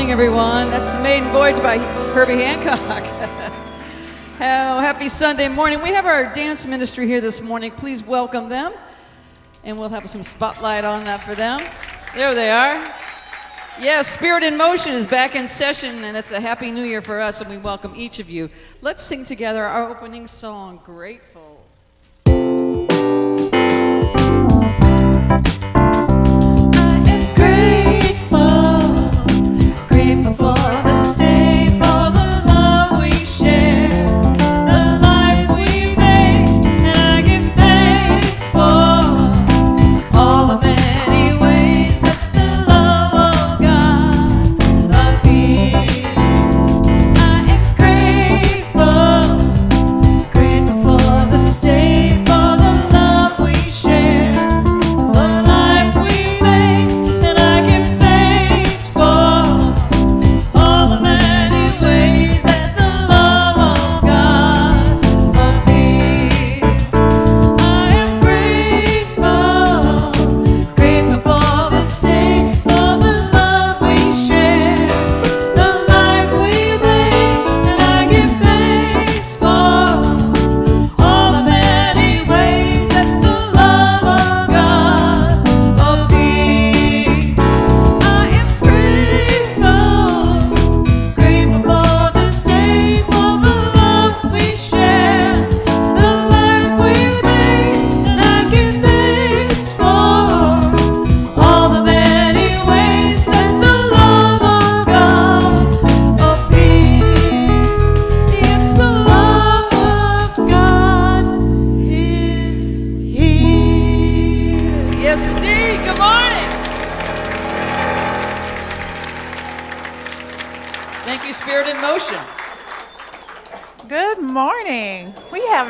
Everyone, that's The Maiden Voyage by Herbie Hancock. Happy Sunday morning. We have our dance ministry here this morning. Please welcome them, and we'll have some spotlight on that for them. There they are. Yes, Spirit in Motion is back in session, and it's a happy new year for us, and we welcome each of you. Let's sing together our opening song, Grateful. Grateful for this day, for the love we share, the life we make, and I give thanks for all the many ways that the love of God appears. I am grateful for this day, for the love we share, the life we make, and I give thanks for all the many ways that the love of God appears. I am grateful for this day, for the love we share, the life we make, and I give thanks for all the many ways that the love of God appears. I am grateful for this day, for the love we share, the life we make, and I give thanks for all the many ways that the love of God appears. Yes, the love of God is here. Yes, indeed. Good morning. Thank you, Spirit in Motion. Good morning. We have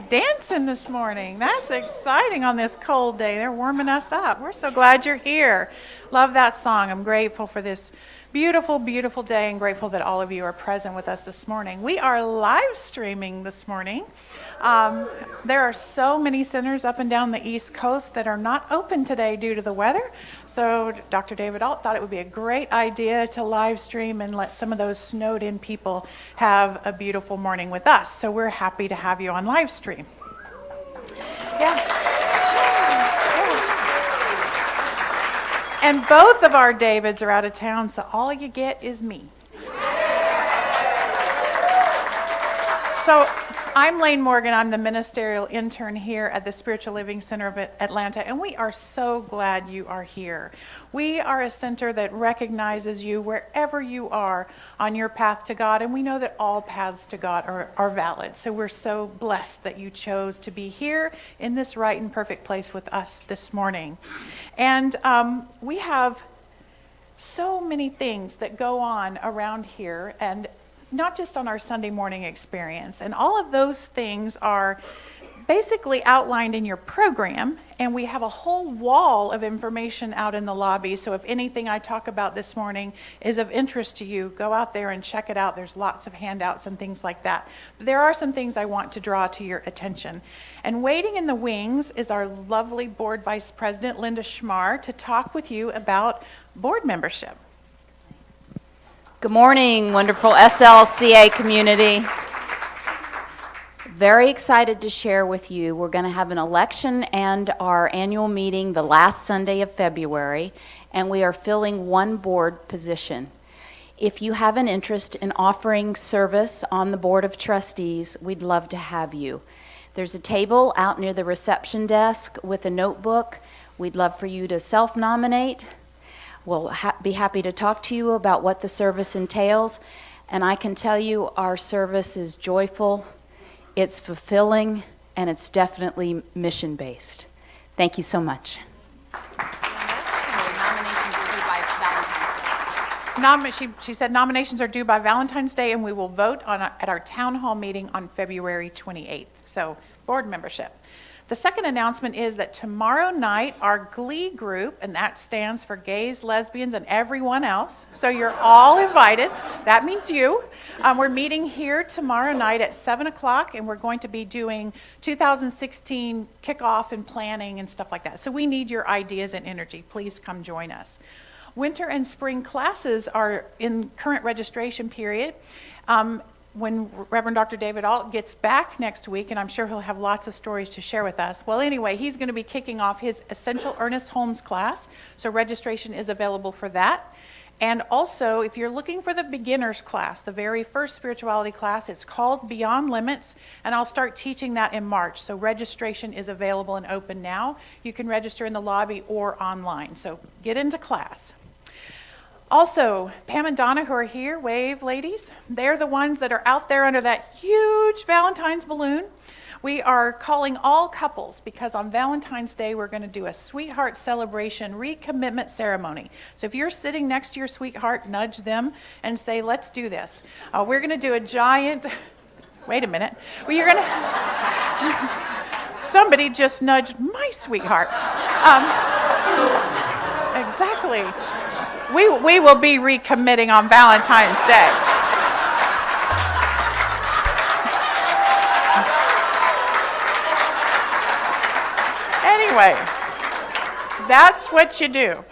dancing this morning. That's exciting on this cold day. They're warming us up. We're so glad you're here. Love that song. I'm grateful for this beautiful, beautiful day and grateful that all of you are present with us this morning. We are live streaming this morning. There are so many centers up and down the East Coast that are not open today due to the weather. So Dr. David Alt thought it would be a great idea to live stream and let some of those snowed in people have a beautiful morning with us. So we're happy to have you on live stream. Yeah. And both of our Davids are out of town, so all you get is me. So I'm Lane Morgan. I'm the ministerial intern here at the Spiritual Living Center of Atlanta, and we are so glad you are here. We are a center that recognizes you wherever you are on your path to God, and we know that all paths to God are valid. So we're so blessed that you chose to be here in this right and perfect place with us this morning. And we have so many things that go on around here, and not just on our Sunday morning experience. And all of those things are basically outlined in your program, and we have a whole wall of information out in the lobby. So if anything I talk about this morning is of interest to you, go out there and check it out. There's lots of handouts and things like that. But there are some things I want to draw to your attention. And waiting in the wings is our lovely board vice president, Linda Schmar, to talk with you about board membership. Good morning, wonderful SLCA community. Very excited to share with you. We're going to have an election and our annual meeting the last Sunday of February, and we are filling one board position. If you have an interest in offering service on the Board of Trustees, we'd love to have you. There's a table out near the reception desk with a notebook. We'd love for you to self-nominate. We'll be happy to talk to you about what the service entails. And I can tell you our service is joyful, it's fulfilling, and it's definitely mission-based. Thank you so much. She said nominations are due by Valentine's Day, and we will vote at our town hall meeting on February 28th. So, board membership. The second announcement is that tomorrow night, our Glee group, and that stands for gays, lesbians, and everyone else, so you're all invited. That means you. We're meeting here tomorrow night at 7 o'clock, and we're going to be doing 2016 kickoff and planning and stuff like that. So we need your ideas and energy. Please come join us. Winter and spring classes are in current registration period. When Reverend Dr. David Alt gets back next week, and I'm sure he'll have lots of stories to share with us. Well, anyway, he's going to be kicking off his Essential Ernest Holmes class, so registration is available for that. And also, if you're looking for the beginner's class, the very first spirituality class, it's called Beyond Limits, and I'll start teaching that in March. So registration is available and open now. You can register in the lobby or online, so get into class. Also, Pam and Donna, who are here, wave, ladies. They're the ones that are out there under that huge Valentine's balloon. We are calling all couples because on Valentine's Day, we're going to do a sweetheart celebration recommitment ceremony. So if you're sitting next to your sweetheart, nudge them and say, let's do this. We're going to do a giant, wait a minute. Well, you're going to, somebody just nudged my sweetheart. Exactly. We will be recommitting on Valentine's Day. Anyway, that's what you do.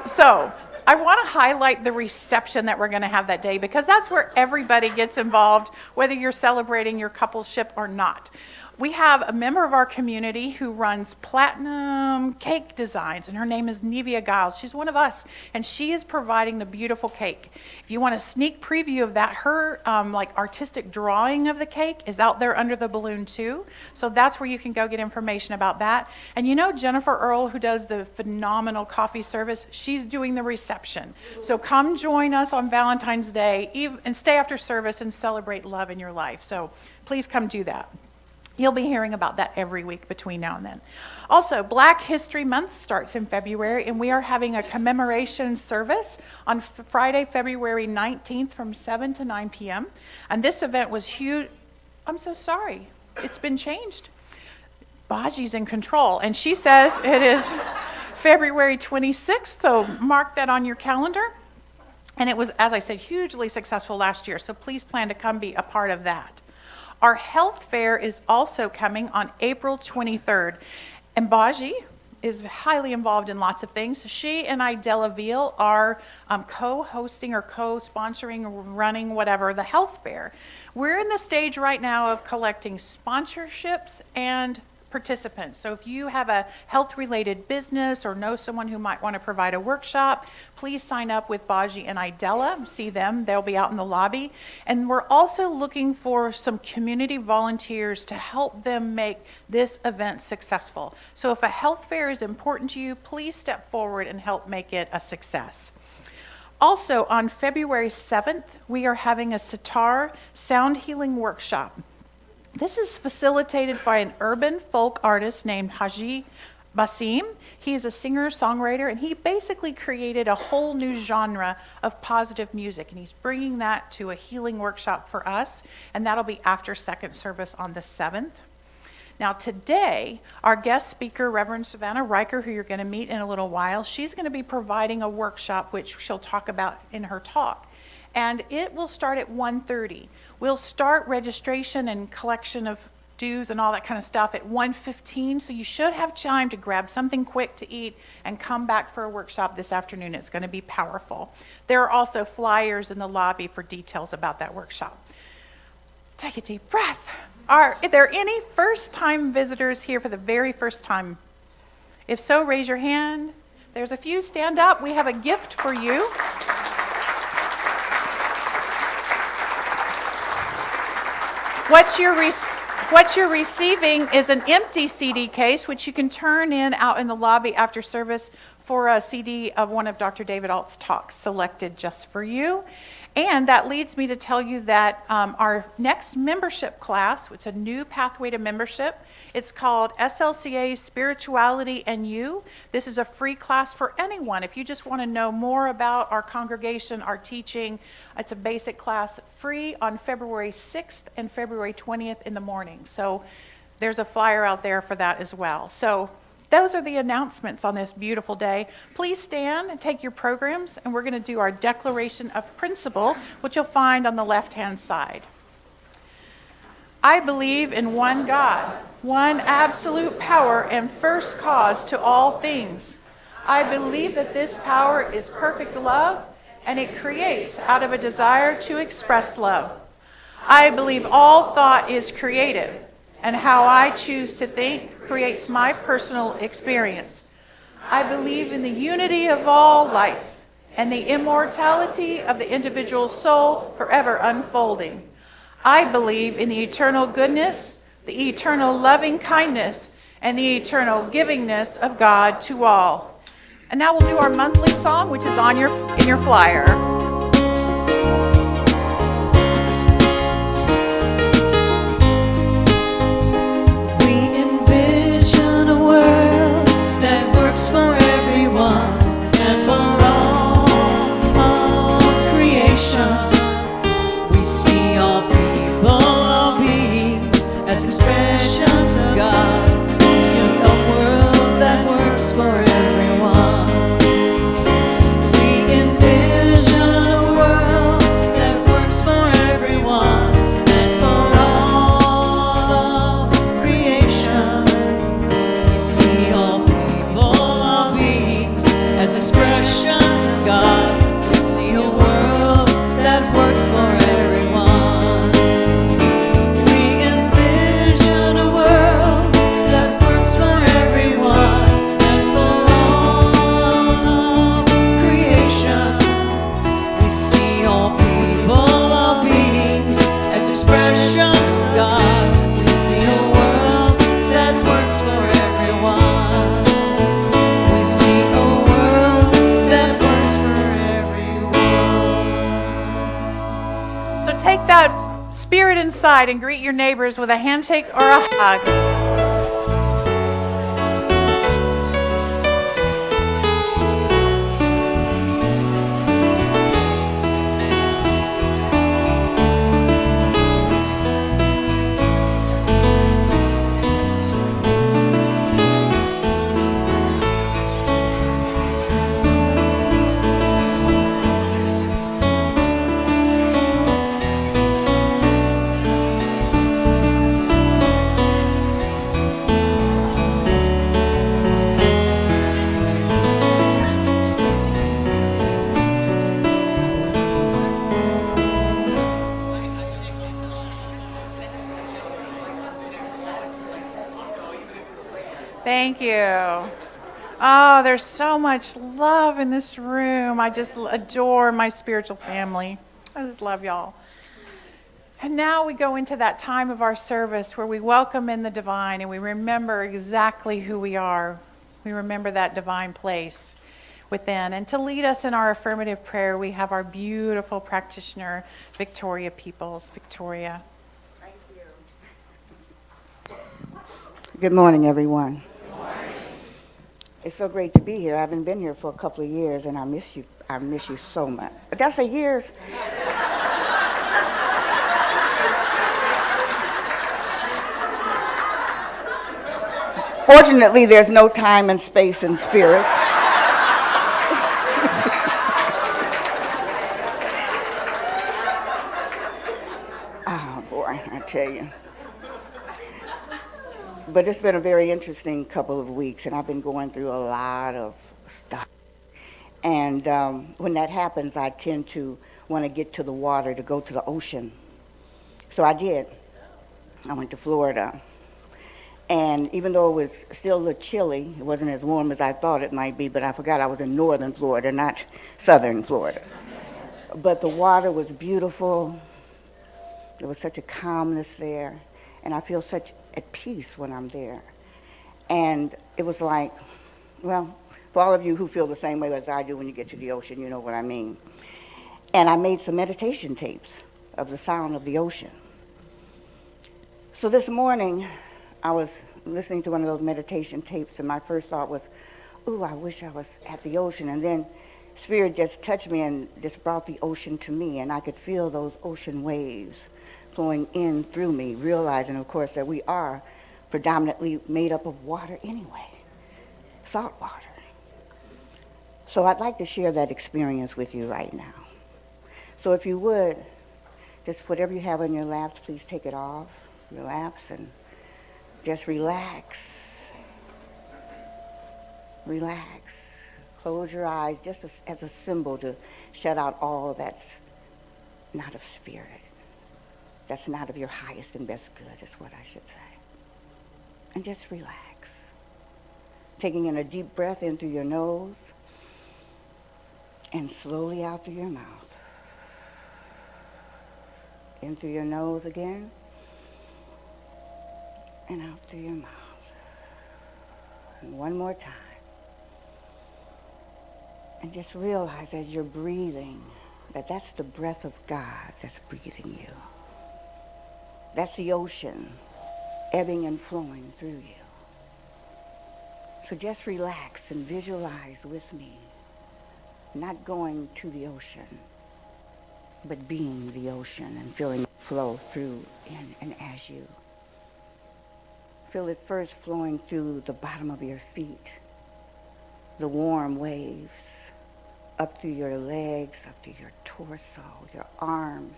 So I want to highlight the reception that we're going to have that day because that's where everybody gets involved, whether you're celebrating your coupleship or not. We have a member of our community who runs platinum cake designs, and her name is Nevia Giles. She's one of us, and she is providing the beautiful cake. If you want a sneak preview of that, her artistic drawing of the cake is out there under the balloon too. So that's where you can go get information about that. And you know Jennifer Earle, who does the phenomenal coffee service, she's doing the reception. So come join us on Valentine's Day and stay after service and celebrate love in your life. So please come do that. You'll be hearing about that every week between now and then. Also, Black History Month starts in February, and we are having a commemoration service on Friday, February 19th from 7 to 9 p.m. And this event was huge. I'm so sorry. It's been changed. Baji's in control, and she says it is February 26th, so mark that on your calendar. And it was, as I said, hugely successful last year, so please plan to come be a part of that. Our health fair is also coming on April 23rd. And Baji is highly involved in lots of things. She and Idella Veal are co-hosting or co-sponsoring, running whatever, the health fair. We're in the stage right now of collecting sponsorships and participants. So if you have a health-related business or know someone who might want to provide a workshop, please sign up with Baji and Idella. See them. They'll be out in the lobby. And we're also looking for some community volunteers to help them make this event successful. So if a health fair is important to you, please step forward and help make it a success. Also, on February 7th, we are having a sitar sound healing workshop. This is facilitated by an urban folk artist named Haji Basim. He's a singer-songwriter, and he basically created a whole new genre of positive music, and he's bringing that to a healing workshop for us, and that'll be after second service on the 7th. Now today, our guest speaker, Reverend Savanna Riker, who you're going to meet in a little while, she's going to be providing a workshop, which she'll talk about in her talk. And it will start at 1:30. We'll start registration and collection of dues and all that kind of stuff at 1:15, so you should have time to grab something quick to eat and come back for a workshop this afternoon. It's going to be powerful. There are also flyers in the lobby for details about that workshop. Take a deep breath. Are there any first-time visitors here for the very first time? If so, raise your hand. There's a few. Stand up. We have a gift for you. What you're receiving is an empty CD case, which you can turn in out in the lobby after service for a CD of one of Dr. David Alt's talks selected just for you. And that leads me to tell you that our next membership class, it's a new pathway to membership. It's called SLCA Spirituality and You. This is a free class for anyone. If you just want to know more about our congregation, our teaching, it's a basic class, free on February 6th and February 20th in the morning. So there's a flyer out there for that as well. So those are the announcements on this beautiful day. Please stand and take your programs, and we're going to do our declaration of principle, which you'll find on the left-hand side. I believe in one God, one absolute power and first cause to all things. I believe that this power is perfect love, and it creates out of a desire to express love. I believe all thought is creative, and how I choose to think creates my personal experience. I believe in the unity of all life and the immortality of the individual soul forever unfolding. I believe in the eternal goodness, the eternal loving kindness, and the eternal givingness of God to all. And now we'll do our monthly song, which is in your flyer. For everyone and for all of creation, we see all people, all beings as expressions of God. We see a world that works for everyone. We envision a world that works for everyone and for all of creation. We see all as expressions of God. We see a world that works for everyone. We envision a world spirit inside and greet your neighbors with a handshake or a hug. Thank you. Oh, there's so much love in this room. I just adore my spiritual family. I just love y'all. And now we go into that time of our service where we welcome in the divine and we remember exactly who we are. We remember that divine place within. And to lead us in our affirmative prayer, we have our beautiful practitioner, Victoria Peoples. Victoria. Thank you. Good morning, everyone. It's so great to be here. I haven't been here for a couple of years, and I miss you. I miss you so much. But that's a years. Fortunately, there's no time and space in spirit. Oh, boy, I tell you. But it's been a very interesting couple of weeks, and I've been going through a lot of stuff. And when that happens, I tend to want to get to the water, to go to the ocean. So I did. I went to Florida. And even though it was still a little chilly, it wasn't as warm as I thought it might be, but I forgot I was in northern Florida, not southern Florida. But the water was beautiful. There was such a calmness there. And I feel such at peace when I'm there. And it was like, well, for all of you who feel the same way as I do when you get to the ocean, you know what I mean. And I made some meditation tapes of the sound of the ocean. So this morning, I was listening to one of those meditation tapes, and my first thought was, ooh, I wish I was at the ocean. And then Spirit just touched me and just brought the ocean to me, and I could feel those ocean waves flowing in through me, realizing, of course, that we are predominantly made up of water anyway, salt water. So I'd like to share that experience with you right now. So if you would, just whatever you have on your laps, please take it off your laps and just relax. Relax. Close your eyes just as a symbol to shut out all that's not of spirit. That's not of your highest and best good, is what I should say. And just relax. Taking in a deep breath in through your nose and slowly out through your mouth. In through your nose again and out through your mouth. And one more time. And just realize as you're breathing that that's the breath of God that's breathing you. That's the ocean ebbing and flowing through you. So just relax and visualize with me, not going to the ocean, but being the ocean and feeling it flow through in and as you. Feel it first flowing through the bottom of your feet, the warm waves, up through your legs, up through your torso, your arms,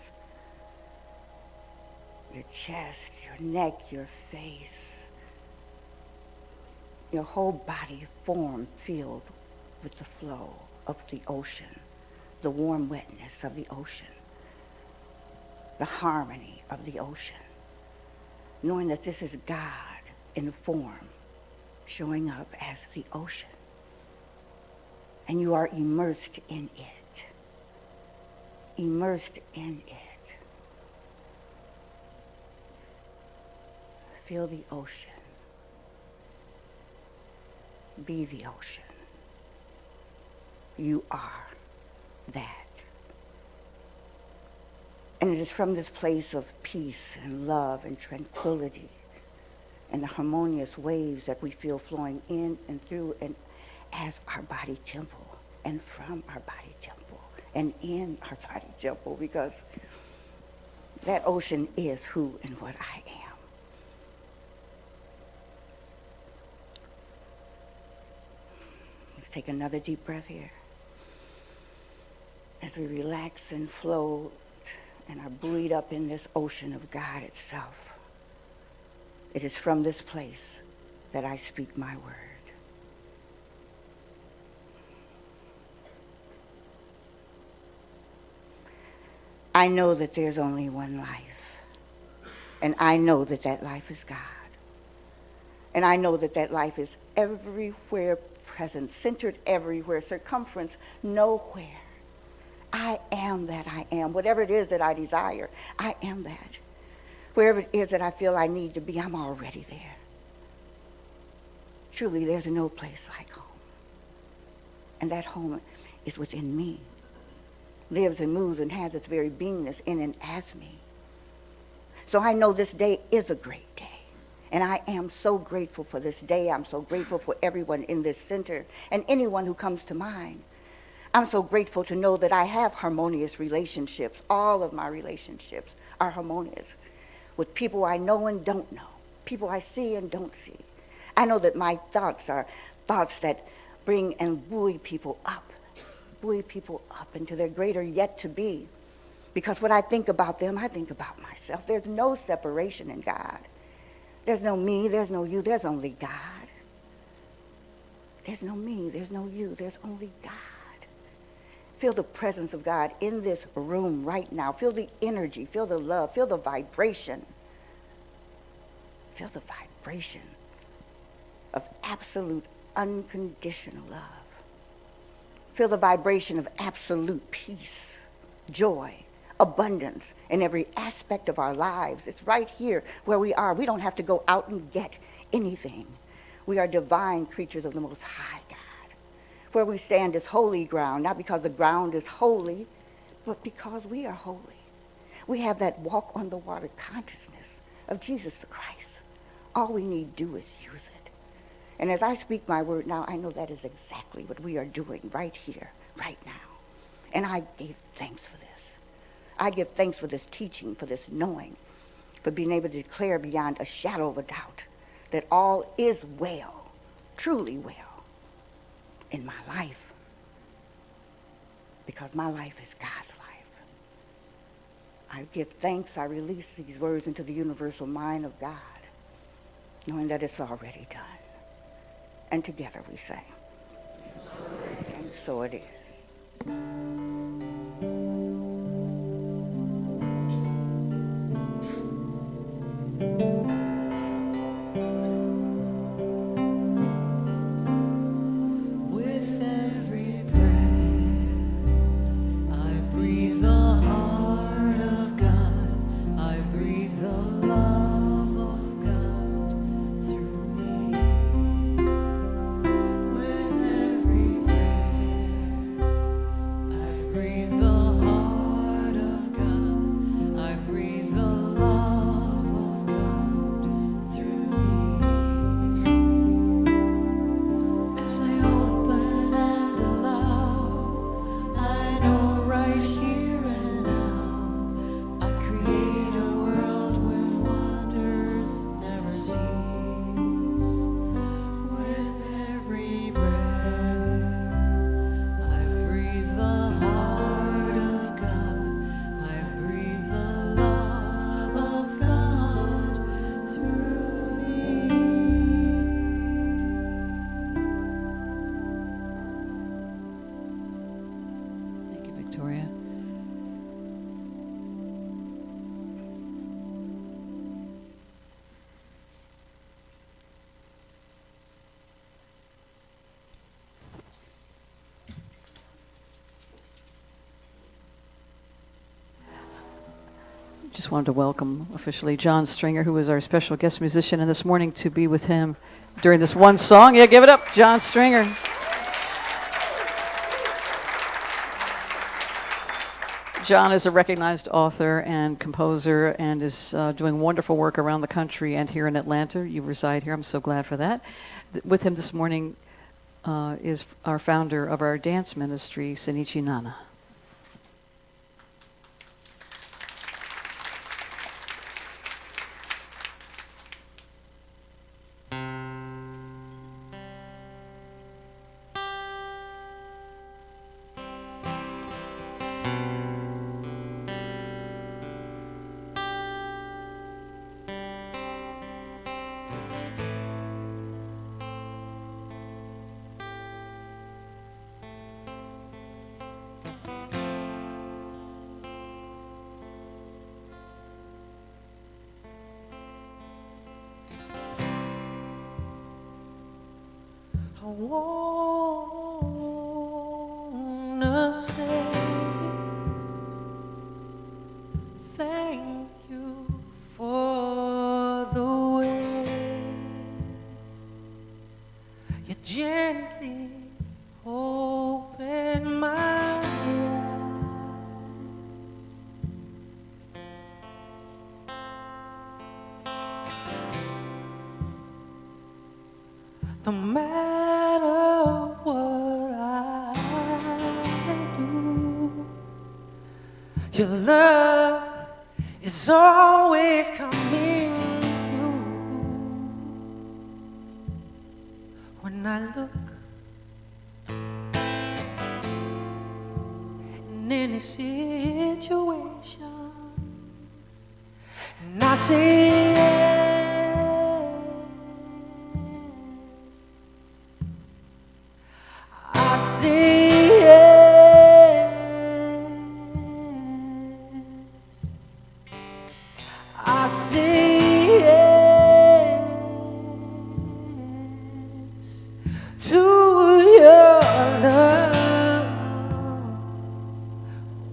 your chest, your neck, your face, your whole body form filled with the flow of the ocean, the warm wetness of the ocean, the harmony of the ocean, knowing that this is God in form, showing up as the ocean. And you are immersed in it. Immersed in it. Feel the ocean. Be the ocean. You are that. And it is from this place of peace and love and tranquility and the harmonious waves that we feel flowing in and through and as our body temple and from our body temple and in our body temple, because that ocean is who and what I am. Let's take another deep breath here as we relax and float and are buoyed up in this ocean of God itself. It is from this place that I speak my word. I know that there's only one life, and I know that that life is God. And I know that that life is everywhere present, centered everywhere, circumference nowhere. I am that I am. Whatever it is that I desire, I am that. Wherever it is that I feel I need to be, I'm already there. Truly, there's no place like home. And that home is within me. Lives and moves and has its very beingness in and as me. So I know this day is a great day. And I am so grateful for this day. I'm so grateful for everyone in this center and anyone who comes to mind. I'm so grateful to know that I have harmonious relationships. All of my relationships are harmonious with people I know and don't know, people I see and don't see. I know that my thoughts are thoughts that bring and buoy people up into their greater yet to be. Because when I think about them, I think about myself. There's no separation in God. There's no me, there's no you, there's only God. There's no me, there's no you, there's only God. Feel the presence of God in this room right now. Feel the energy, feel the love, feel the vibration. Feel the vibration of absolute unconditional love. Feel the vibration of absolute peace, joy, abundance in every aspect of our lives. It's right here where we are. We don't have to go out and get anything. We are divine creatures of the Most High God. Where we stand is holy ground, not because the ground is holy, but because we are holy. We have that walk on the water consciousness of Jesus the Christ. All we need to do is use it. And as I speak my word now, I know that is exactly what we are doing right here, right now. And I gave thanks for this. I give thanks for this teaching, for this knowing, for being able to declare beyond a shadow of a doubt that all is well, truly well, in my life. Because my life is God's life. I give thanks, I release these words into the universal mind of God, knowing that it's already done. And together we say, and so it is. With every breath, I breathe the heart of God. I breathe the love of God through me. With every breath, I breathe the heart of God. I breathe the love of God through me. As I open and allow, I know right here and now, I create a world where wonders never cease. With every breath, I breathe the heart of God. I breathe the love of God through me. Thank you, Victoria. Just wanted to welcome officially John Stringer, who is our special guest musician, and this morning to be with him during this one song. Yeah, give it up, John Stringer. John is a recognized author and composer and is doing wonderful work around the country and here in Atlanta. You reside here. I'm so glad for that. With him this morning is our founder of our dance ministry, Senichi Nana. I wanna say thank you for the way you gently open my eyes. No matter what I do, your love is always coming through. When I look in any situation and I say I say yes. I say yes to your love.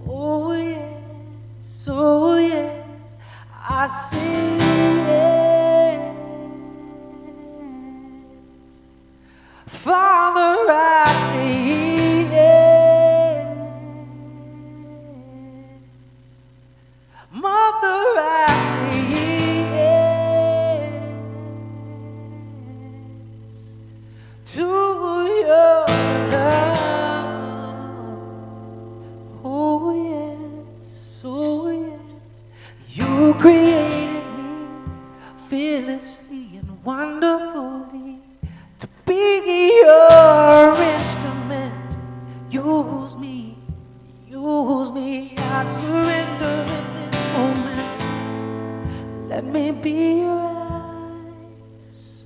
Oh yes, oh yes. I say yes. Father, I say yes. Mother, I say yes to your love. Oh yes, oh yes. You created me fearlessly and wonderfully to be your instrument. Use me, use me. I surrender in this moment. Let me be your eyes,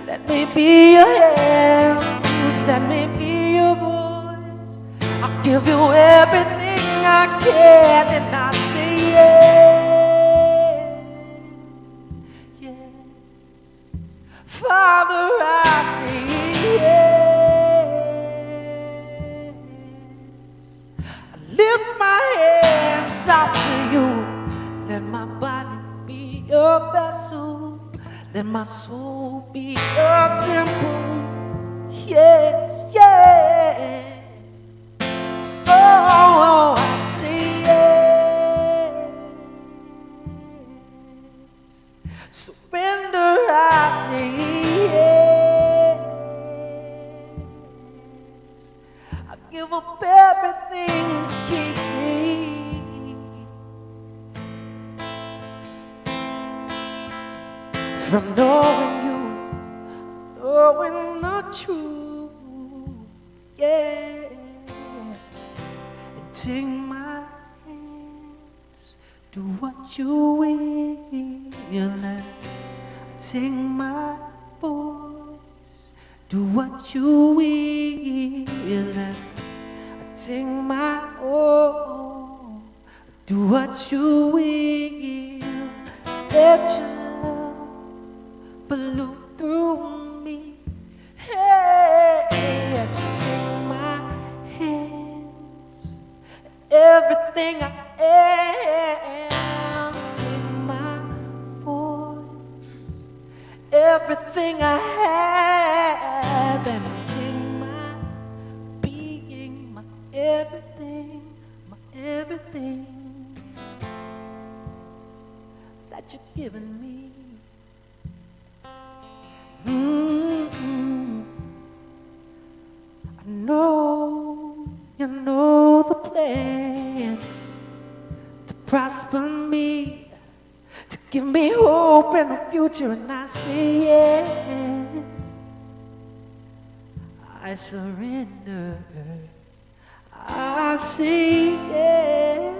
let me be your hands, let me be your voice. I'll give you everything I can, and I say yes, yes. Father, I say yes. I lift my hands out to you. Let my body be your vessel. Let my soul be your temple. Yes, yes. Oh, I say yes. Surrender, I say yes. I give up everything that keeps me from knowing you, knowing the truth. Yeah. And take my hands, do what you will. And take my voice, do what you will. And take my all, do what you will. Let your love flow through me. Hey, take my hands, everything I am. Take my voice, everything I have, and take my being, my everything, my everything. prosper me, to give me hope and a future, and I say yes. I surrender. I say yes.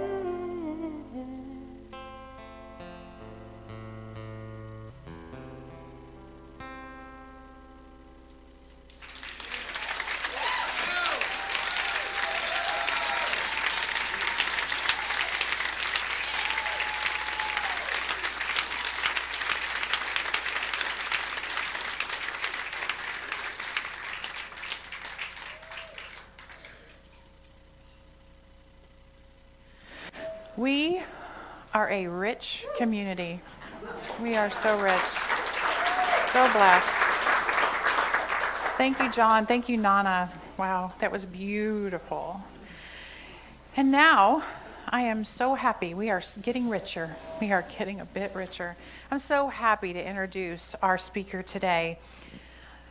We are a rich community. We are so rich, so blessed. Thank you, John. Thank you, Nana. Wow, that was beautiful. And now, I am so happy. We are getting richer. We are getting a bit richer. I'm so happy to introduce our speaker today,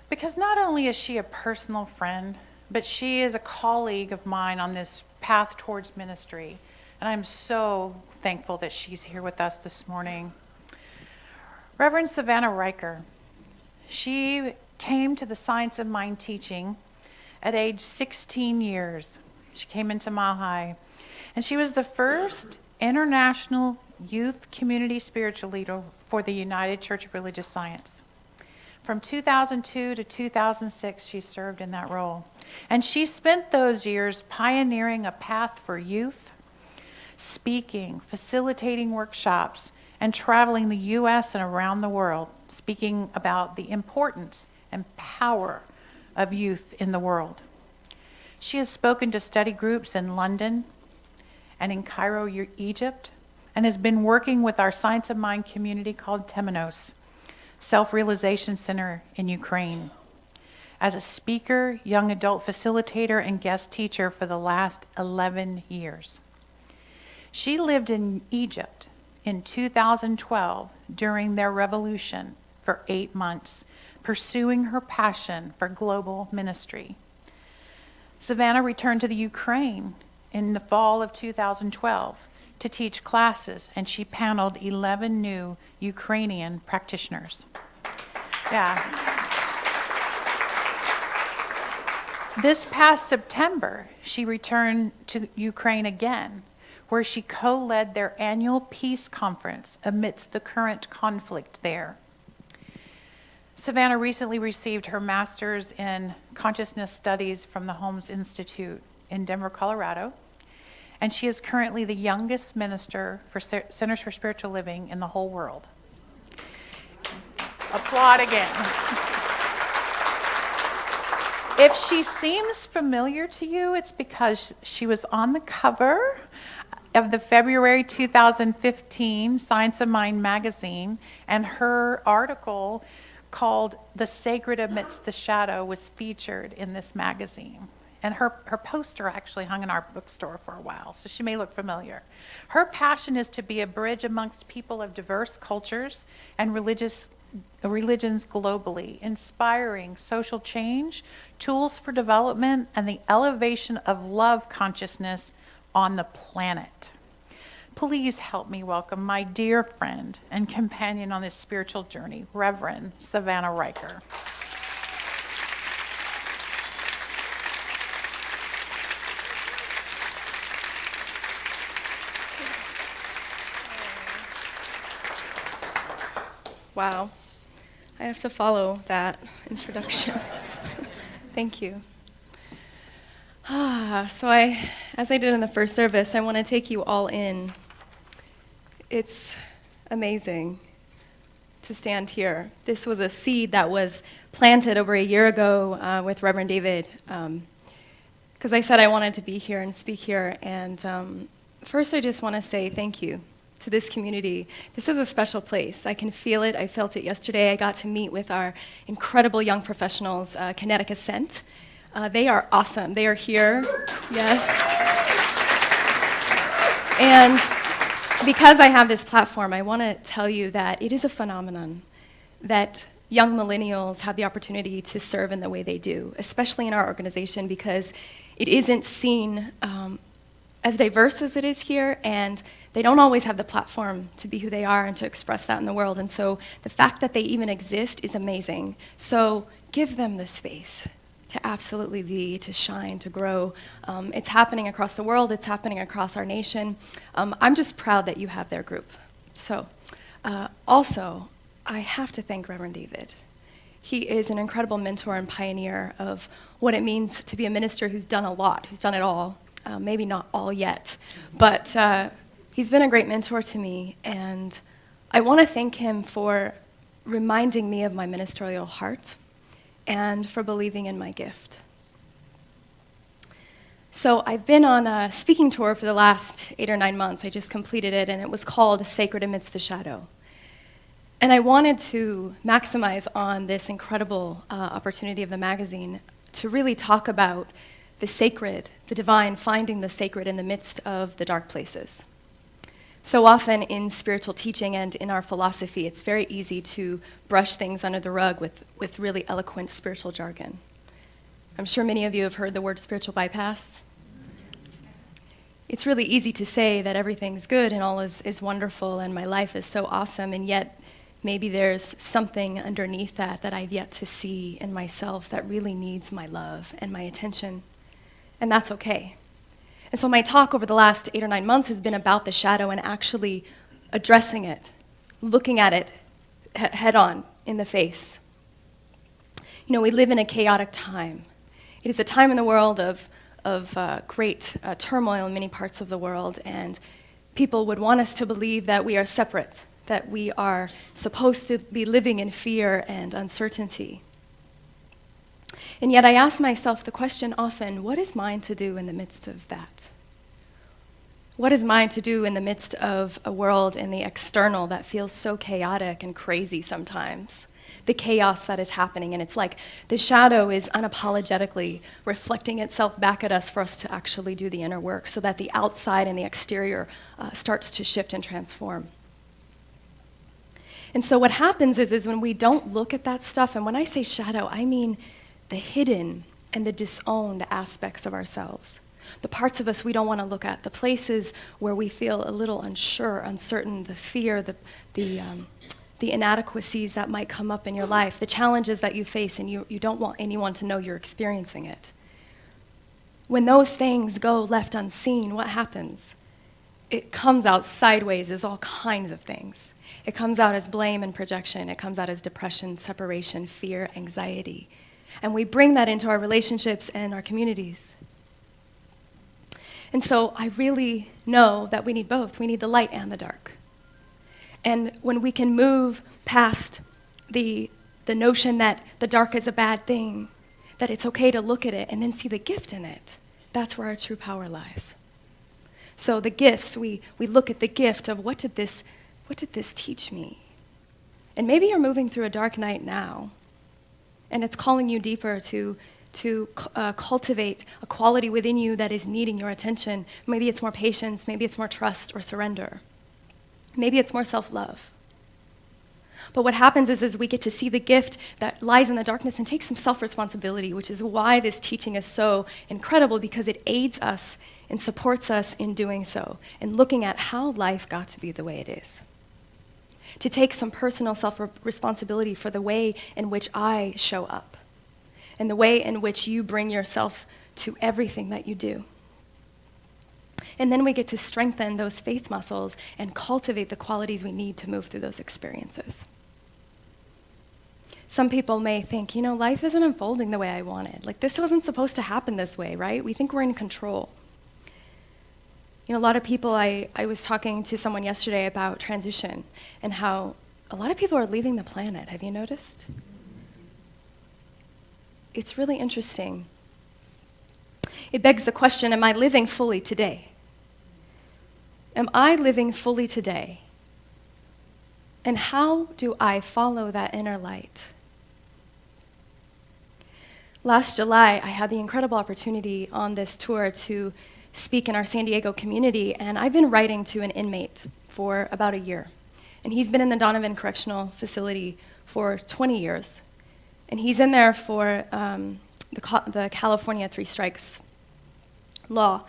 because not only is she a personal friend, but she is a colleague of mine on this path towards ministry. And I'm so thankful that she's here with us this morning. Reverend Savanna Riker. She came to the Science of Mind teaching at age 16 years. She came into Mile High. And she was the first international youth community spiritual leader for the United Church of Religious Science. From 2002 to 2006, she served in that role. And she spent those years pioneering a path for youth, speaking, facilitating workshops, and traveling the U.S. and around the world, speaking about the importance and power of youth in the world. She has spoken to study groups in London and in Cairo, Egypt, and has been working with our Science of Mind community called Temenos, Self-Realization Center in Ukraine, as a speaker, young adult facilitator, and guest teacher for the last 11 years. She lived in Egypt in 2012 during their revolution for 8 months, pursuing her passion for global ministry. Savanna returned to the Ukraine in the fall of 2012 to teach classes, and she paneled 11 new Ukrainian practitioners. Yeah. This past September, she returned to Ukraine again, where she co-led their annual peace conference amidst the current conflict there. Savanna recently received her master's in consciousness studies from the Holmes Institute in Denver, Colorado, and she is currently the youngest minister for Centers for Spiritual Living in the whole world. Applaud again. If she seems familiar to you, it's because she was on the cover of the February 2015 Science of Mind magazine, and her article called "The Sacred Amidst the Shadow" was featured in this magazine. And her poster actually hung in our bookstore for a while, so she may look familiar. Her passion is to be a bridge amongst people of diverse cultures and religions globally, inspiring social change, tools for development, and the elevation of love consciousness on the planet. Please help me welcome my dear friend and companion on this spiritual journey, Reverend Savanna Riker. Wow, I have to follow that introduction. Thank you. So as I did in the first service, I want to take you all in. It's amazing to stand here. This was a seed that was planted over a year ago with Reverend David, because I said I wanted to be here and speak here. And first, I just want to say thank you to this community. This is a special place. I can feel it. I felt it yesterday. I got to meet with our incredible young professionals, Kinetic Ascent. They are awesome. They are here. Yes. And because I have this platform, I want to tell you that it is a phenomenon that young millennials have the opportunity to serve in the way they do, especially in our organization, because it isn't seen as diverse as it is here, and they don't always have the platform to be who they are and to express that in the world. And so the fact that they even exist is amazing. So give them the space to absolutely be, to shine, to grow. It's happening across the world. It's happening across our nation. I'm just proud that you have their group. So also, I have to thank Reverend David. He is an incredible mentor and pioneer of what it means to be a minister who's done a lot, who's done it all. Maybe not all yet, but he's been a great mentor to me, and I want to thank him for reminding me of my ministerial heart and for believing in my gift. So I've been on a speaking tour for the last 8 or 9 months. I just completed it, and it was called Sacred Amidst the Shadow. And I wanted to maximize on this incredible opportunity of the magazine to really talk about the sacred, the divine, finding the sacred in the midst of the dark places. So often in spiritual teaching and in our philosophy, it's very easy to brush things under the rug with really eloquent spiritual jargon. I'm sure many of you have heard the word spiritual bypass. It's really easy to say that everything's good and all is wonderful and my life is so awesome, and yet maybe there's something underneath that I've yet to see in myself that really needs my love and my attention. And that's okay. And so my talk over the last 8 or 9 months has been about the shadow and actually addressing it, looking at it head on in the face. You know, we live in a chaotic time. It is a time in the world of great turmoil in many parts of the world, and people would want us to believe that we are separate, that we are supposed to be living in fear and uncertainty. And yet I ask myself the question often, what is mine to do in the midst of that? What is mine to do in the midst of a world in the external that feels so chaotic and crazy sometimes? The chaos that is happening, and it's like the shadow is unapologetically reflecting itself back at us for us to actually do the inner work so that the outside and the exterior starts to shift and transform. And so what happens is when we don't look at that stuff, and when I say shadow, I mean the hidden and the disowned aspects of ourselves, the parts of us we don't want to look at, the places where we feel a little unsure, uncertain, the fear, the inadequacies that might come up in your life, the challenges that you face, and you don't want anyone to know you're experiencing it. When those things go left unseen, what happens? It comes out sideways as all kinds of things. It comes out as blame and projection. It comes out as depression, separation, fear, anxiety. And we bring that into our relationships and our communities. And so I really know that we need both. We need the light and the dark. And when we can move past the notion that the dark is a bad thing, that it's okay to look at it and then see the gift in it, that's where our true power lies. So the gifts, we look at the gift of what did this teach me? And maybe you're moving through a dark night now, and it's calling you deeper to cultivate a quality within you that is needing your attention. Maybe it's more patience, maybe it's more trust or surrender. Maybe it's more self-love. But what happens is we get to see the gift that lies in the darkness and take some self-responsibility, which is why this teaching is so incredible, because it aids us and supports us in doing so, and looking at how life got to be the way it is. To take some personal self-responsibility for the way in which I show up, and the way in which you bring yourself to everything that you do. And then we get to strengthen those faith muscles and cultivate the qualities we need to move through those experiences. Some people may think, life isn't unfolding the way I wanted. Like, this wasn't supposed to happen this way, right? We think we're in control. A lot of people, I was talking to someone yesterday about transition and how a lot of people are leaving the planet. Have you noticed? It's really interesting. It begs the question, am I living fully today? Am I living fully today? And how do I follow that inner light? Last July, I had the incredible opportunity on this tour to speak in our San Diego community, and I've been writing to an inmate for about a year. And he's been in the Donovan Correctional Facility for 20 years. And he's in there for the California 3 strikes law.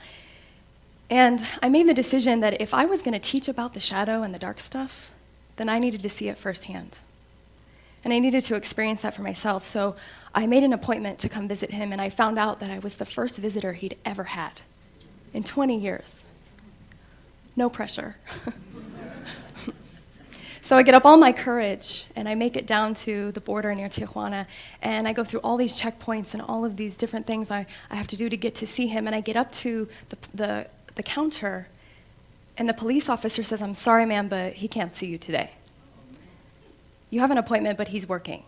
And I made the decision that if I was going to teach about the shadow and the dark stuff, then I needed to see it firsthand. And I needed to experience that for myself. So I made an appointment to come visit him, and I found out that I was the first visitor he'd ever had in 20 years. No pressure. So I get up all my courage, and I make it down to the border near Tijuana, and I go through all these checkpoints and all of these different things I have to do to get to see him, and I get up to the counter, and the police officer says, "I'm sorry, ma'am, but he can't see you today. You have an appointment, but he's working."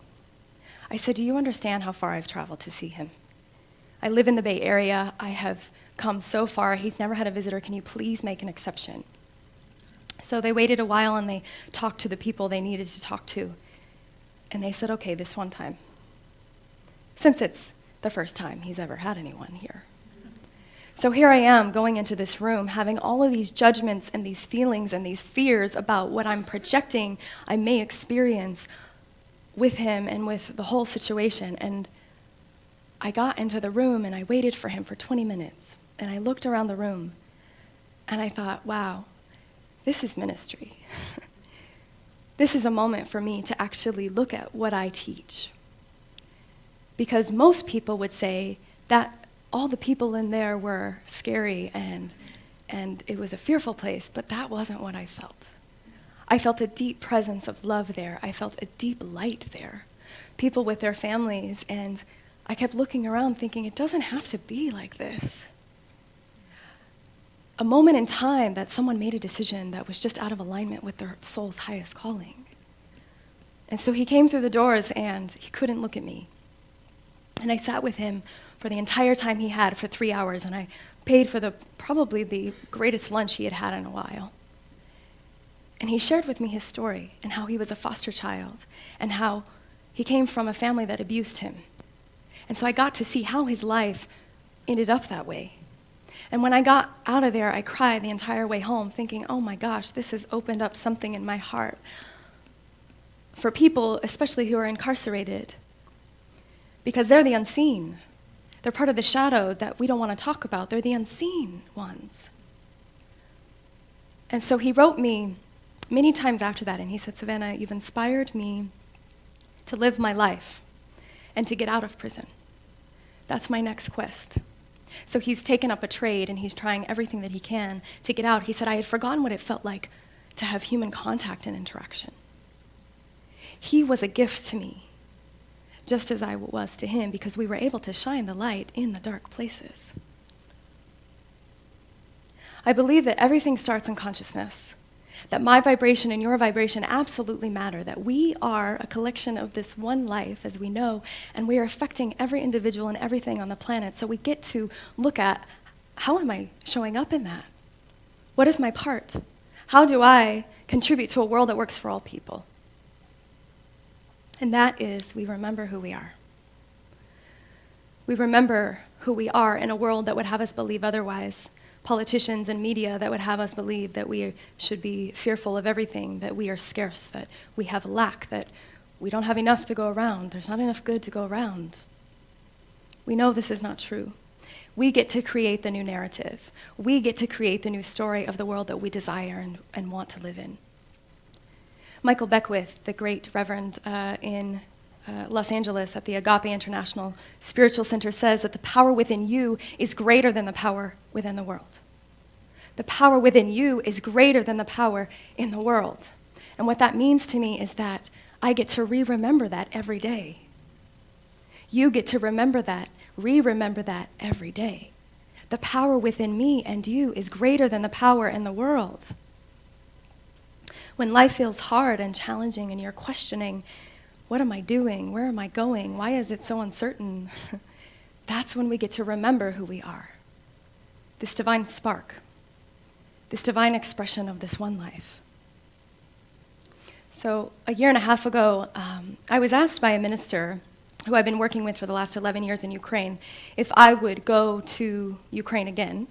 I said, "Do you understand how far I've traveled to see him? I live in the Bay Area. I have come so far. He's never had a visitor. Can you please make an exception?" So they waited a while, and they talked to the people they needed to talk to. And they said, "Okay, this one time, since it's the first time he's ever had anyone here." So here I am going into this room, having all of these judgments and these feelings and these fears about what I'm projecting I may experience with him and with the whole situation. And I got into the room, and I waited for him for 20 minutes. And I looked around the room, and I thought, wow, this is ministry. This is a moment for me to actually look at what I teach. Because most people would say that all the people in there were scary and it was a fearful place, but that wasn't what I felt. I felt a deep presence of love there. I felt a deep light there. People with their families, and I kept looking around thinking, it doesn't have to be like this. A moment in time that someone made a decision that was just out of alignment with their soul's highest calling. And so he came through the doors, and he couldn't look at me. And I sat with him for the entire time he had for 3 hours, and I paid for probably the greatest lunch he had had in a while. And he shared with me his story and how he was a foster child and how he came from a family that abused him. And so I got to see how his life ended up that way. And when I got out of there, I cried the entire way home thinking, oh my gosh, this has opened up something in my heart for people, especially who are incarcerated, because they're the unseen. They're part of the shadow that we don't want to talk about. They're the unseen ones. And so he wrote me many times after that, and he said, "Savanna, you've inspired me to live my life and to get out of prison. That's my next quest." So he's taken up a trade, and he's trying everything that he can to get out. He said, "I had forgotten what it felt like to have human contact and interaction." He was a gift to me, just as I was to him, because we were able to shine the light in the dark places. I believe that everything starts in consciousness, that my vibration and your vibration absolutely matter, that we are a collection of this one life, as we know, and we are affecting every individual and everything on the planet. So we get to look at, how am I showing up in that? What is my part? How do I contribute to a world that works for all people? And that is, we remember who we are. We remember who we are in a world that would have us believe otherwise. Politicians and media that would have us believe that we should be fearful of everything, that we are scarce, that we have lack, that we don't have enough to go around. There's not enough good to go around. We know this is not true. We get to create the new narrative. We get to create the new story of the world that we desire and want to live in. Michael Beckwith, the great reverend in Los Angeles at the Agape International Spiritual Center, says that the power within you is greater than the power within the world. The power within you is greater than the power in the world. And what that means to me is that I get to remember that every day. You get to remember that, remember that every day. The power within me and you is greater than the power in the world. When life feels hard and challenging and you're questioning, what am I doing? Where am I going? Why is it so uncertain? That's when we get to remember who we are. This divine spark, this divine expression of this one life. So 1.5 years ago, I was asked by a minister who I've been working with for the last 11 years in Ukraine if I would go to Ukraine again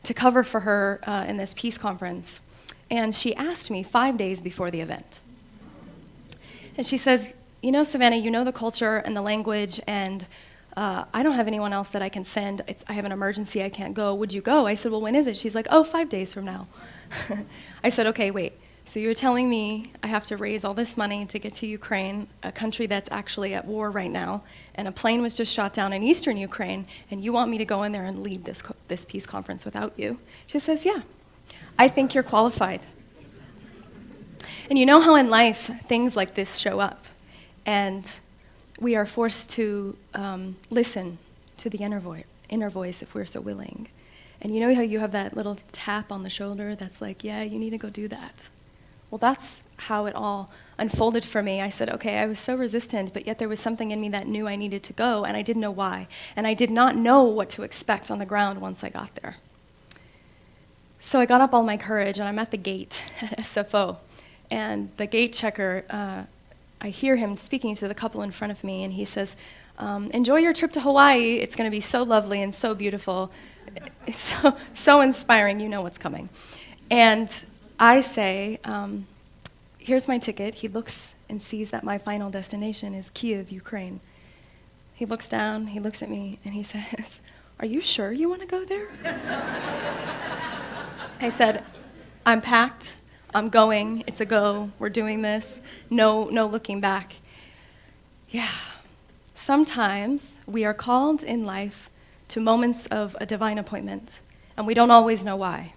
to cover for her in this peace conference. And she asked me 5 days before the event. And she says, "You know, Savanna, you know the culture and the language and I don't have anyone else that I can send. I have an emergency, I can't go. Would you go? I said, well, when is it? She's like, oh, 5 days from now. I said, okay, wait. So you're telling me I have to raise all this money to get to Ukraine, a country that's actually at war right now, and a plane was just shot down in eastern Ukraine, and you want me to go in there and lead this peace conference without you? She says, yeah, I think you're qualified. And you know how in life things like this show up, and we are forced to listen to the inner voice if we're so willing. And you know how you have that little tap on the shoulder that's like, yeah, you need to go do that. Well, that's how it all unfolded for me. I said, okay, I was so resistant, but yet there was something in me that knew I needed to go, and I didn't know why. And I did not know what to expect on the ground once I got there. So I got up all my courage, and I'm at the gate at SFO. And the gate checker, I hear him speaking to the couple in front of me, and he says, enjoy your trip to Hawaii. It's going to be so lovely and so beautiful. It's so inspiring. You know what's coming. And I say, here's my ticket. He looks and sees that my final destination is Kyiv, Ukraine. He looks down, he looks at me, and he says, are you sure you want to go there? I said, I'm packed. I'm going. It's a go. We're doing this. No looking back. Yeah. Sometimes we are called in life to moments of a divine appointment, and we don't always know why.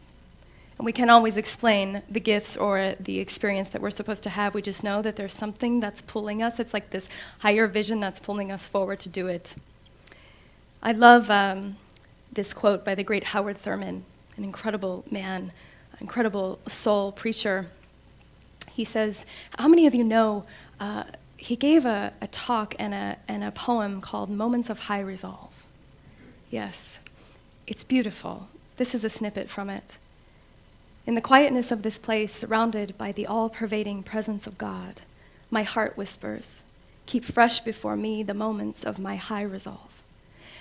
And we can't always explain the gifts or the experience that we're supposed to have. We just know that there's something that's pulling us. It's like this higher vision that's pulling us forward to do it. I love this quote by the great Howard Thurman, an incredible man, incredible soul preacher. He says, how many of you know, he gave a talk and a poem called Moments of High Resolve. Yes, it's beautiful. This is a snippet from it. In the quietness of this place, surrounded by the all-pervading presence of God, my heart whispers, keep fresh before me the moments of my high resolve,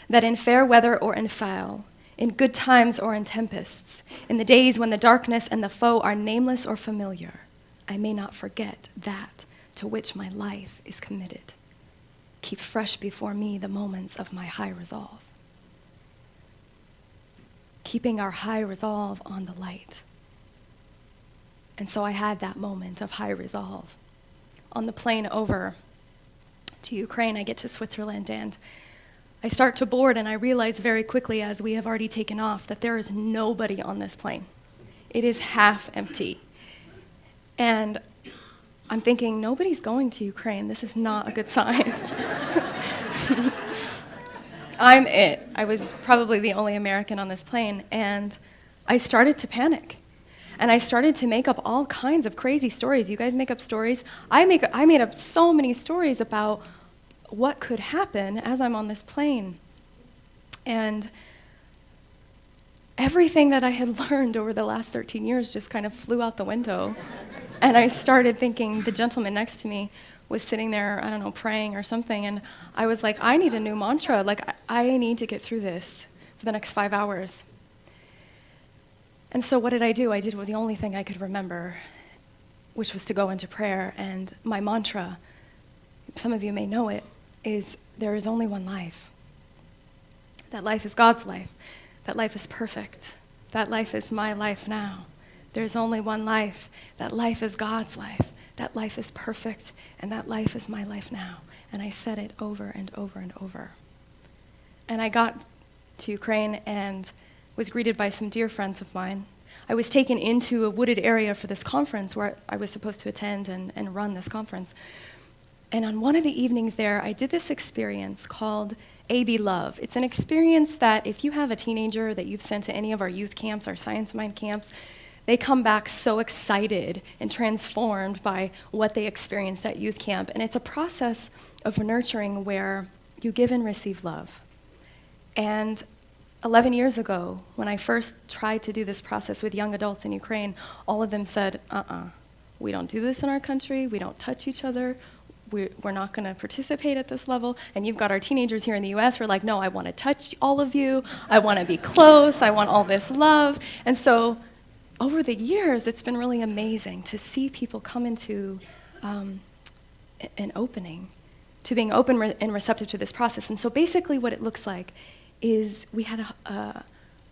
that in fair weather or in foul, in good times or in tempests, in the days when the darkness and the foe are nameless or familiar, I may not forget that to which my life is committed. Keep fresh before me the moments of my high resolve. Keeping our high resolve on the light. And so I had that moment of high resolve. On the plane over to Ukraine, I get to Switzerland, and I start to board, and I realize very quickly, as we have already taken off, that there is nobody on this plane. It is half empty. And I'm thinking, nobody's going to Ukraine. This is not a good sign. I'm it. I was probably the only American on this plane, and I started to panic. And I started to make up all kinds of crazy stories. You guys make up stories. I made up so many stories about what could happen as I'm on this plane. And everything that I had learned over the last 13 years just kind of flew out the window. And I started thinking, the gentleman next to me was sitting there, I don't know, praying or something. And I was like, I need a new mantra. Like, I need to get through this for the next 5 hours. And so what did I do? I did the only thing I could remember, which was to go into prayer. And my mantra, some of you may know it, is there is only one life. That life is God's life. That life is perfect. That life is my life now. There's only one life. That life is God's life. That life is perfect. And that life is my life now. And I said it over and over and over. And I got to Ukraine and was greeted by some dear friends of mine. I was taken into a wooded area for this conference where I was supposed to attend and run this conference. And on one of the evenings there, I did this experience called AB Love. It's an experience that if you have a teenager that you've sent to any of our youth camps, our Science Mind camps, they come back so excited and transformed by what they experienced at youth camp. And it's a process of nurturing where you give and receive love. And 11 years ago, when I first tried to do this process with young adults in Ukraine, all of them said, we don't do this in our country, we don't touch each other, we're not going to participate at this level. And you've got our teenagers here in the US who are like, no, I want to touch all of you, I want to be close, I want all this love. And so over the years, it's been really amazing to see people come into an opening to being open and receptive to this process. And so basically what it looks like is we had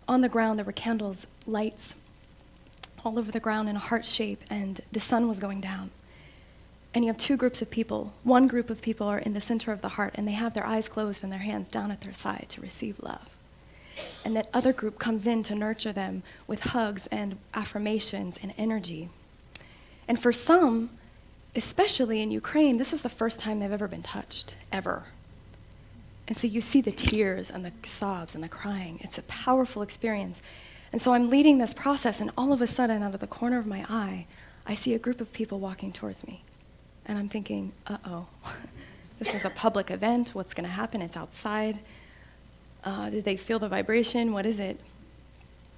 on the ground, there were candles, lights all over the ground in a heart shape, and the sun was going down. And you have two groups of people. One group of people are in the center of the heart, and they have their eyes closed and their hands down at their side to receive love. And that other group comes in to nurture them with hugs and affirmations and energy. And for some, especially in Ukraine, this is the first time they've ever been touched, ever. And so you see the tears and the sobs and the crying. It's a powerful experience. And so I'm leading this process, and all of a sudden, out of the corner of my eye, I see a group of people walking towards me. And I'm thinking, uh-oh, this is a public event. What's going to happen? It's outside. Did they feel the vibration? What is it?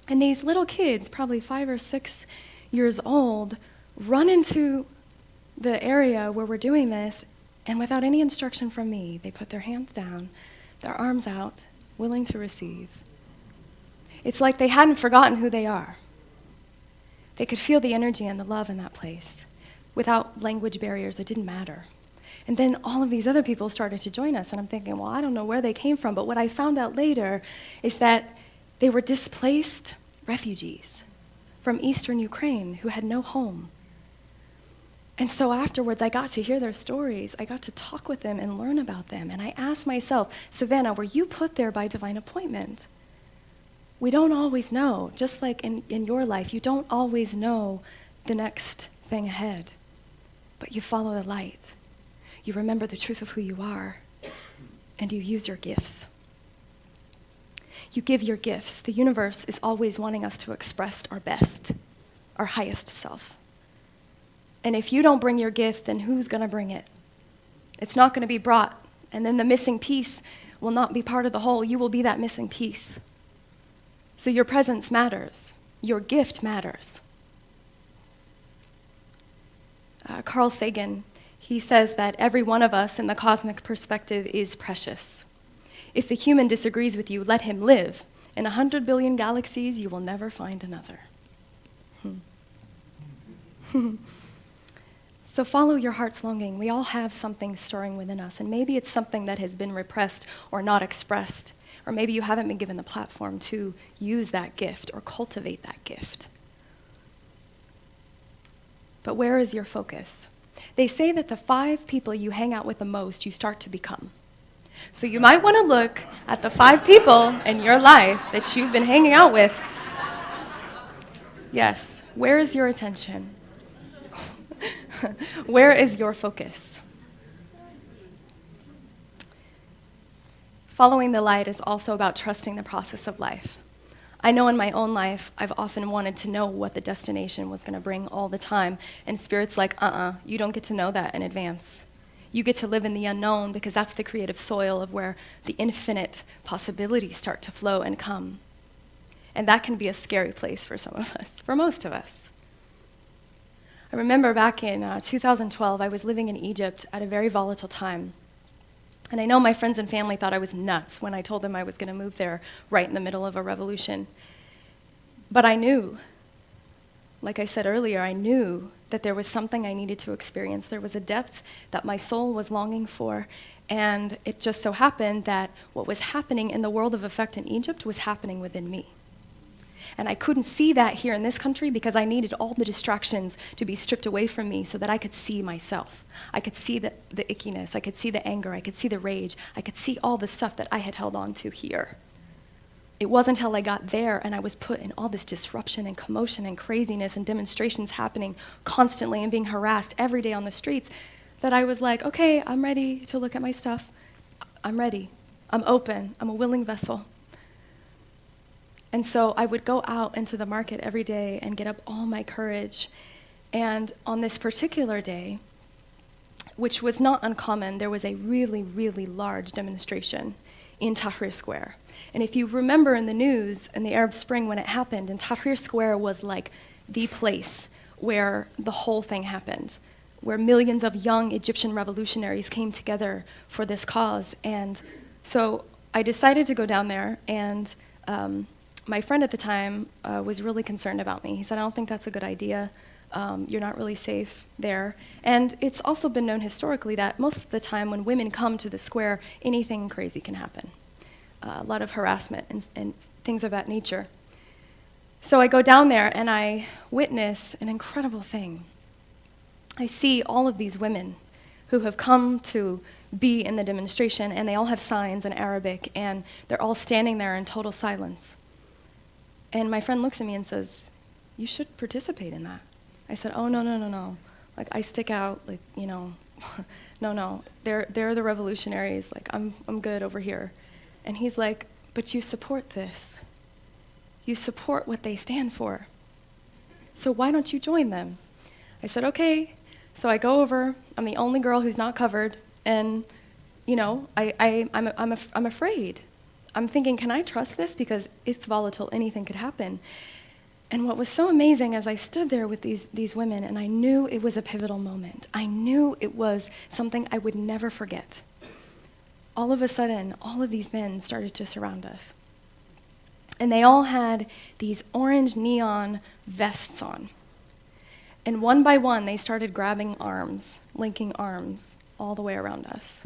And these little kids, probably 5 or 6 years old, run into the area where we're doing this, and without any instruction from me, they put their hands down, their arms out, willing to receive. It's like they hadn't forgotten who they are. They could feel the energy and the love in that place. Without language barriers, it didn't matter. And then all of these other people started to join us, and I'm thinking, well, I don't know where they came from, but what I found out later is that they were displaced refugees from eastern Ukraine who had no home. And so afterwards, I got to hear their stories. I got to talk with them and learn about them. And I asked myself, Savannah, were you put there by divine appointment? We don't always know. Just like in your life, you don't always know the next thing ahead. But you follow the light. You remember the truth of who you are. And you use your gifts. You give your gifts. The universe is always wanting us to express our best, our highest self. And if you don't bring your gift, then who's going to bring it? It's not going to be brought. And then the missing piece will not be part of the whole. You will be that missing piece. So your presence matters. Your gift matters. Carl Sagan, he says that every one of us in the cosmic perspective is precious. If a human disagrees with you, let him live. In 100 billion galaxies, you will never find another. So follow your heart's longing. We all have something stirring within us, and maybe it's something that has been repressed or not expressed, or maybe you haven't been given the platform to use that gift or cultivate that gift. But where is your focus? They say that the 5 people you hang out with the most, you start to become. So you might want to look at the 5 people in your life that you've been hanging out with. Yes, where is your attention? Where is your focus? Following the light is also about trusting the process of life. I know in my own life, I've often wanted to know what the destination was going to bring all the time, and Spirit's like, you don't get to know that in advance. You get to live in the unknown because that's the creative soil of where the infinite possibilities start to flow and come. And that can be a scary place for some of us, for most of us. I remember back in 2012, I was living in Egypt at a very volatile time. And I know my friends and family thought I was nuts when I told them I was going to move there right in the middle of a revolution. But I knew, like I said earlier, I knew that there was something I needed to experience. There was a depth that my soul was longing for. And it just so happened that what was happening in the world of effect in Egypt was happening within me. And I couldn't see that here in this country because I needed all the distractions to be stripped away from me so that I could see myself. I could see the ickiness, I could see the anger, I could see the rage, I could see all the stuff that I had held on to here. It wasn't until I got there and I was put in all this disruption and commotion and craziness and demonstrations happening constantly and being harassed every day on the streets that I was like, okay, I'm ready to look at my stuff. I'm ready. I'm open. I'm a willing vessel. And so I would go out into the market every day and get up all my courage. And on this particular day, which was not uncommon, there was a really, really large demonstration in Tahrir Square. And if you remember in the news, in the Arab Spring when it happened, and Tahrir Square was like the place where the whole thing happened, where millions of young Egyptian revolutionaries came together for this cause. And so I decided to go down there, and my friend at the time was really concerned about me. He said, I don't think that's a good idea. You're not really safe there. And it's also been known historically that most of the time when women come to the square, anything crazy can happen. A lot of harassment and things of that nature. So I go down there and I witness an incredible thing. I see all of these women who have come to be in the demonstration, and they all have signs in Arabic, and they're all standing there in total silence. And my friend looks at me and says, "You should participate in that." I said, "Oh, no. Like, I stick out, like, no. They're the revolutionaries. Like, I'm good over here." And he's like, "But you support this. You support what they stand for. So why don't you join them?" I said, "Okay." So I go over. I'm the only girl who's not covered, and I'm afraid. I'm thinking, can I trust this? Because it's volatile. Anything could happen. And what was so amazing as I stood there with these women, and I knew it was a pivotal moment. I knew it was something I would never forget. All of a sudden, all of these men started to surround us. And they all had these orange neon vests on. And one by one, they started grabbing arms, linking arms all the way around us.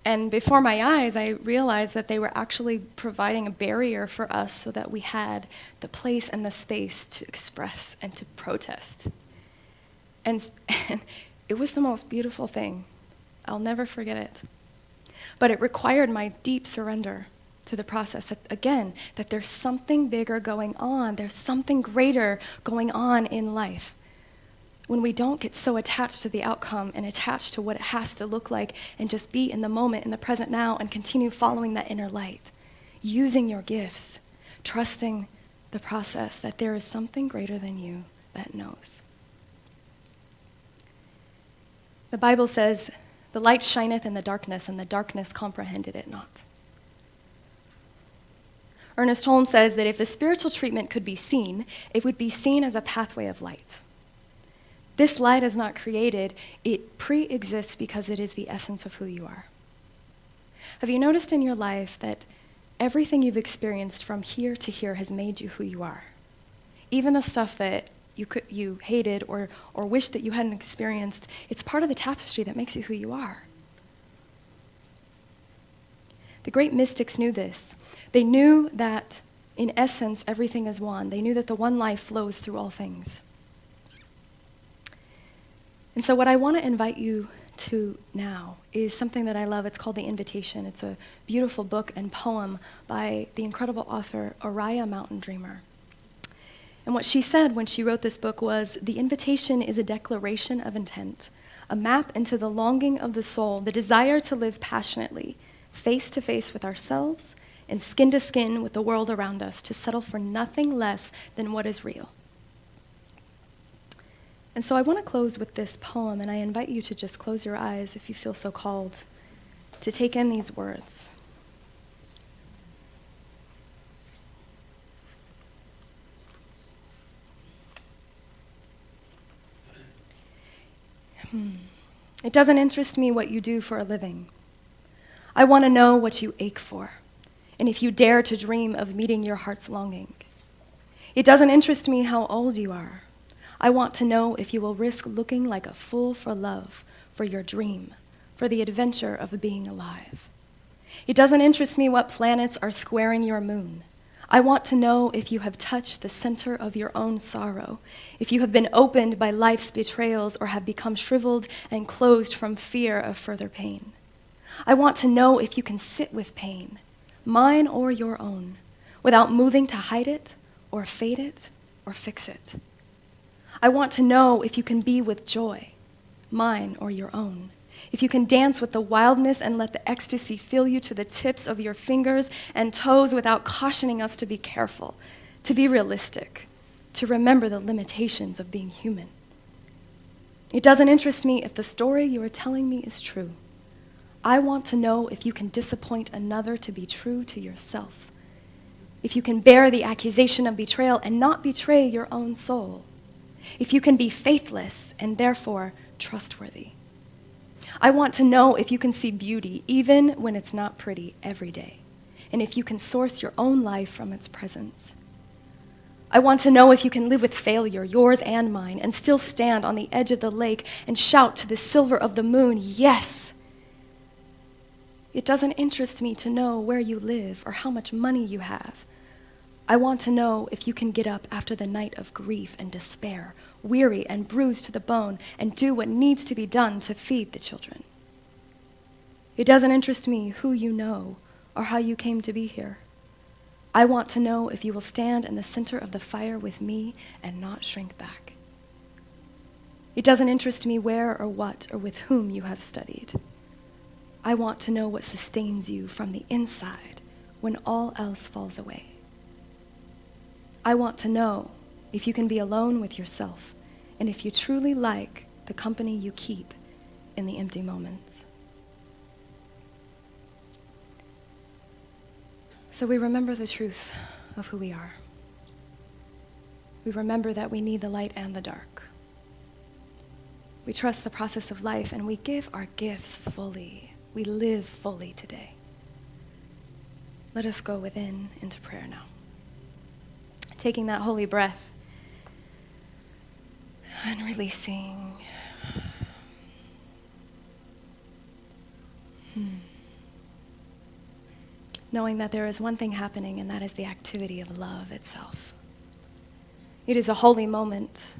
And before my eyes, I realized that they were actually providing a barrier for us so that we had the place and the space to express and to protest. And it was the most beautiful thing. I'll never forget it. But it required my deep surrender to the process, that there's something bigger going on. There's something greater going on in life. When we don't get so attached to the outcome and attached to what it has to look like and just be in the moment, in the present now, and continue following that inner light, using your gifts, trusting the process that there is something greater than you that knows. The Bible says, "The light shineth in the darkness, and the darkness comprehended it not." Ernest Holmes says that if a spiritual treatment could be seen, it would be seen as a pathway of light. This light is not created, it pre-exists because it is the essence of who you are. Have you noticed in your life that everything you've experienced from here to here has made you who you are? Even the stuff that you hated or wished that you hadn't experienced, it's part of the tapestry that makes you who you are. The great mystics knew this. They knew that, in essence, everything is one. They knew that the one life flows through all things. And so what I want to invite you to now is something that I love. It's called The Invitation. It's a beautiful book and poem by the incredible author Oriah Mountain Dreamer. And what she said when she wrote this book was, "The invitation is a declaration of intent, a map into the longing of the soul, the desire to live passionately, face to face with ourselves and skin to skin with the world around us, to settle for nothing less than what is real." And so I want to close with this poem, and I invite you to just close your eyes if you feel so called to take in these words. It doesn't interest me what you do for a living. I want to know what you ache for, and if you dare to dream of meeting your heart's longing. It doesn't interest me how old you are. I want to know if you will risk looking like a fool for love, for your dream, for the adventure of being alive. It doesn't interest me what planets are squaring your moon. I want to know if you have touched the center of your own sorrow, if you have been opened by life's betrayals or have become shriveled and closed from fear of further pain. I want to know if you can sit with pain, mine or your own, without moving to hide it or fade it or fix it. I want to know if you can be with joy, mine or your own, if you can dance with the wildness and let the ecstasy fill you to the tips of your fingers and toes without cautioning us to be careful, to be realistic, to remember the limitations of being human. It doesn't interest me if the story you are telling me is true. I want to know if you can disappoint another to be true to yourself, if you can bear the accusation of betrayal and not betray your own soul, if you can be faithless and therefore trustworthy. I want to know if you can see beauty even when it's not pretty every day, and if you can source your own life from its presence. I want to know if you can live with failure, yours and mine, and still stand on the edge of the lake and shout to the silver of the moon, yes. It doesn't interest me to know where you live or how much money you have. I want to know if you can get up after the night of grief and despair, weary and bruised to the bone, and do what needs to be done to feed the children. It doesn't interest me who you know or how you came to be here. I want to know if you will stand in the center of the fire with me and not shrink back. It doesn't interest me where or what or with whom you have studied. I want to know what sustains you from the inside when all else falls away. I want to know if you can be alone with yourself and if you truly like the company you keep in the empty moments. So we remember the truth of who we are. We remember that we need the light and the dark. We trust the process of life and we give our gifts fully. We live fully today. Let us go within into prayer now. Taking that holy breath and releasing. Knowing that there is one thing happening, and that is the activity of love itself. It is a holy moment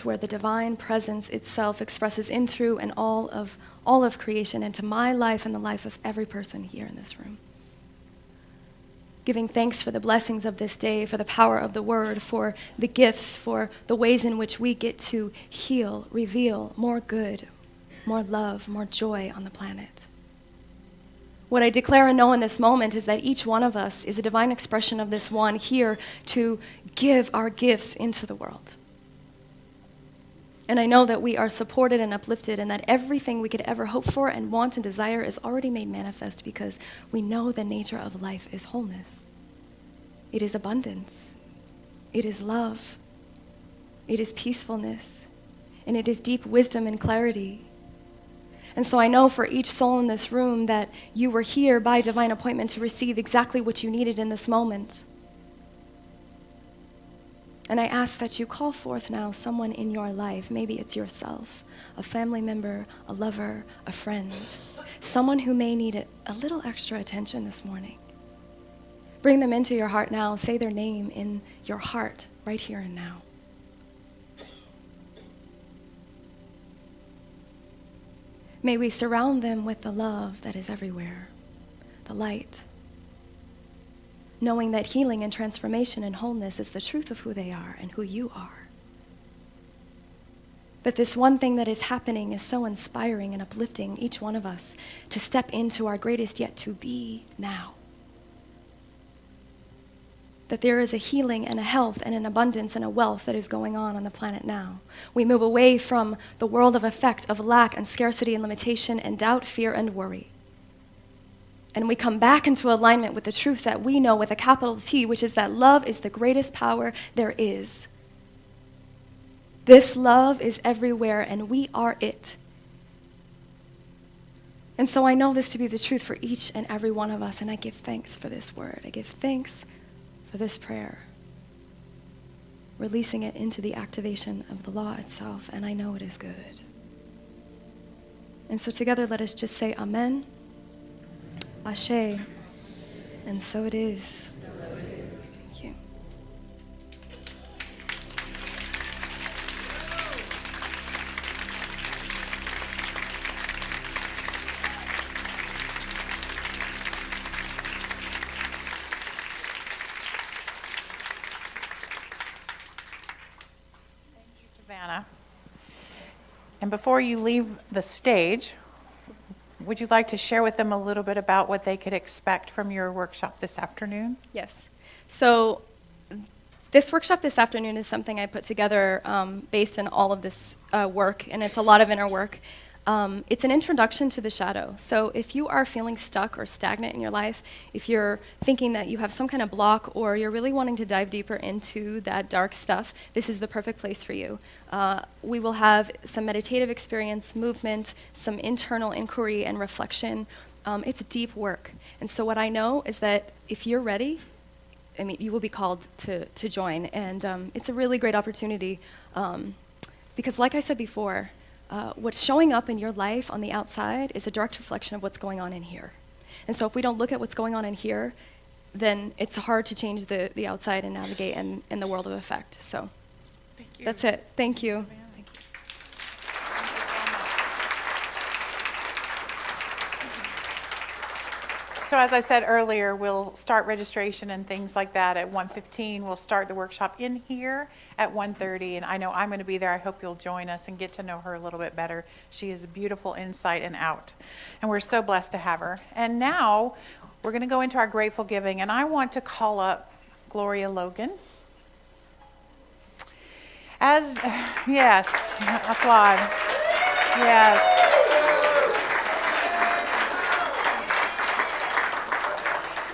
where the divine presence itself expresses in, through, and all of creation into my life and the life of every person here in this room. Giving thanks for the blessings of this day, for the power of the word, for the gifts, for the ways in which we get to heal, reveal more good, more love, more joy on the planet. What I declare and know in this moment is that each one of us is a divine expression of this one here to give our gifts into the world. And I know that we are supported and uplifted and that everything we could ever hope for and want and desire is already made manifest because we know the nature of life is wholeness. It is abundance. It is love. It is peacefulness. And it is deep wisdom and clarity. And so I know for each soul in this room that you were here by divine appointment to receive exactly what you needed in this moment. And I ask that you call forth now someone in your life. Maybe it's yourself, a family member, a lover, a friend, someone who may need a little extra attention this morning. Bring them into your heart now. Say their name in your heart right here and now. May we surround them with the love that is everywhere, the light, knowing that healing and transformation and wholeness is the truth of who they are and who you are. That this one thing that is happening is so inspiring and uplifting each one of us to step into our greatest yet to be now. That there is a healing and a health and an abundance and a wealth that is going on the planet now. We move away from the world of effect, of lack and scarcity and limitation and doubt, fear, and worry. And we come back into alignment with the truth that we know with a capital T, which is that love is the greatest power there is. This love is everywhere, and we are it. And so I know this to be the truth for each and every one of us, and I give thanks for this word. I give thanks for this prayer, releasing it into the activation of the law itself, and I know it is good. And so together let us just say amen, ashe, and so it is. Thank you. Savanna. And before you leave the stage, would you like to share with them a little bit about what they could expect from your workshop this afternoon? Yes. So this workshop this afternoon is something I put together based on all of this work, and it's a lot of inner work. It's an introduction to the shadow. So if you are feeling stuck or stagnant in your life, if you're thinking that you have some kind of block or you're really wanting to dive deeper into that dark stuff, this is the perfect place for you. We will have some meditative experience, movement, some internal inquiry and reflection. It's deep work. And so what I know is that if you're ready, I mean, you will be called to join. And it's a really great opportunity because like I said before, what's showing up in your life on the outside is a direct reflection of what's going on in here. And so if we don't look at what's going on in here, then it's hard to change the outside and navigate in the world of effect. So that's it. Thank you. Thank you. So as I said earlier, we'll start registration and things like that at 1:15. We'll start the workshop in here at 1:30, and I know I'm going to be there. I hope you'll join us and get to know her a little bit better. She is a beautiful inside and out, and we're so blessed to have her. And now we're going to go into our grateful giving, and I want to call up Gloria Logan. Yes, applaud. Yes.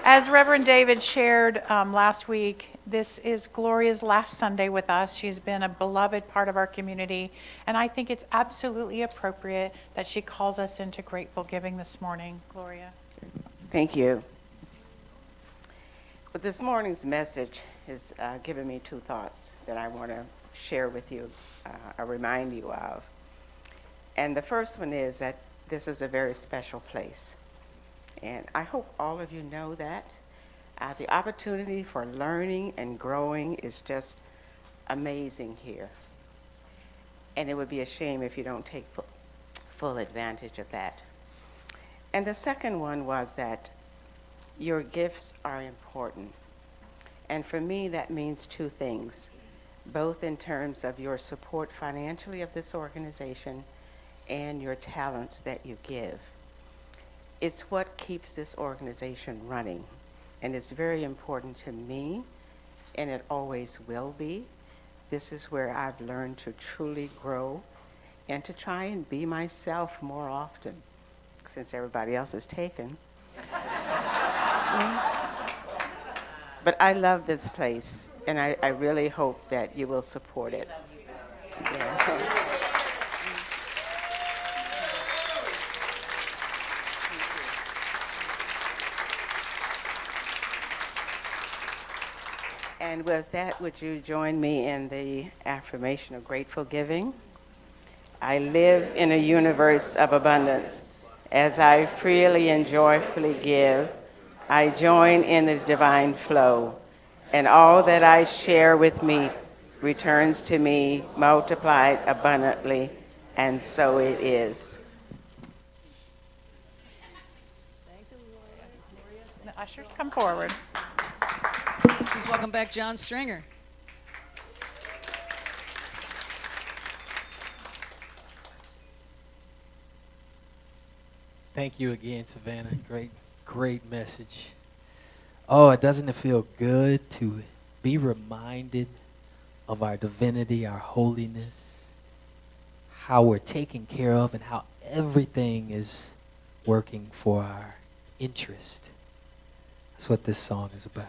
As Reverend David shared last week, this is Gloria's last Sunday with us. She's been a beloved part of our community, and I think it's absolutely appropriate that she calls us into grateful giving this morning. Gloria. Thank you. But this morning's message has given me two thoughts that I want to share with you, or remind you of. And the first one is that this is a very special place. And I hope all of you know that. The opportunity for learning and growing is just amazing here. And it would be a shame if you don't take full advantage of that. And the second one was that your gifts are important. And for me, that means two things, both in terms of your support financially of this organization and your talents that you give. It's what keeps this organization running, and it's very important to me, and it always will be. This is where I've learned to truly grow and to try and be myself more often, since everybody else is taken. But I love this place, and I really hope that you will support it. Yeah. And with that, would you join me in the affirmation of grateful giving? I live in a universe of abundance. As I freely and joyfully give, I join in the divine flow, and all that I share with me returns to me multiplied abundantly, and so it is. The ushers come forward. Please welcome back John Stringer. Thank you again, Savannah. Great message. Oh, doesn't it feel good to be reminded of our divinity, our holiness, how we're taken care of, and how everything is working for our interest. That's what this song is about.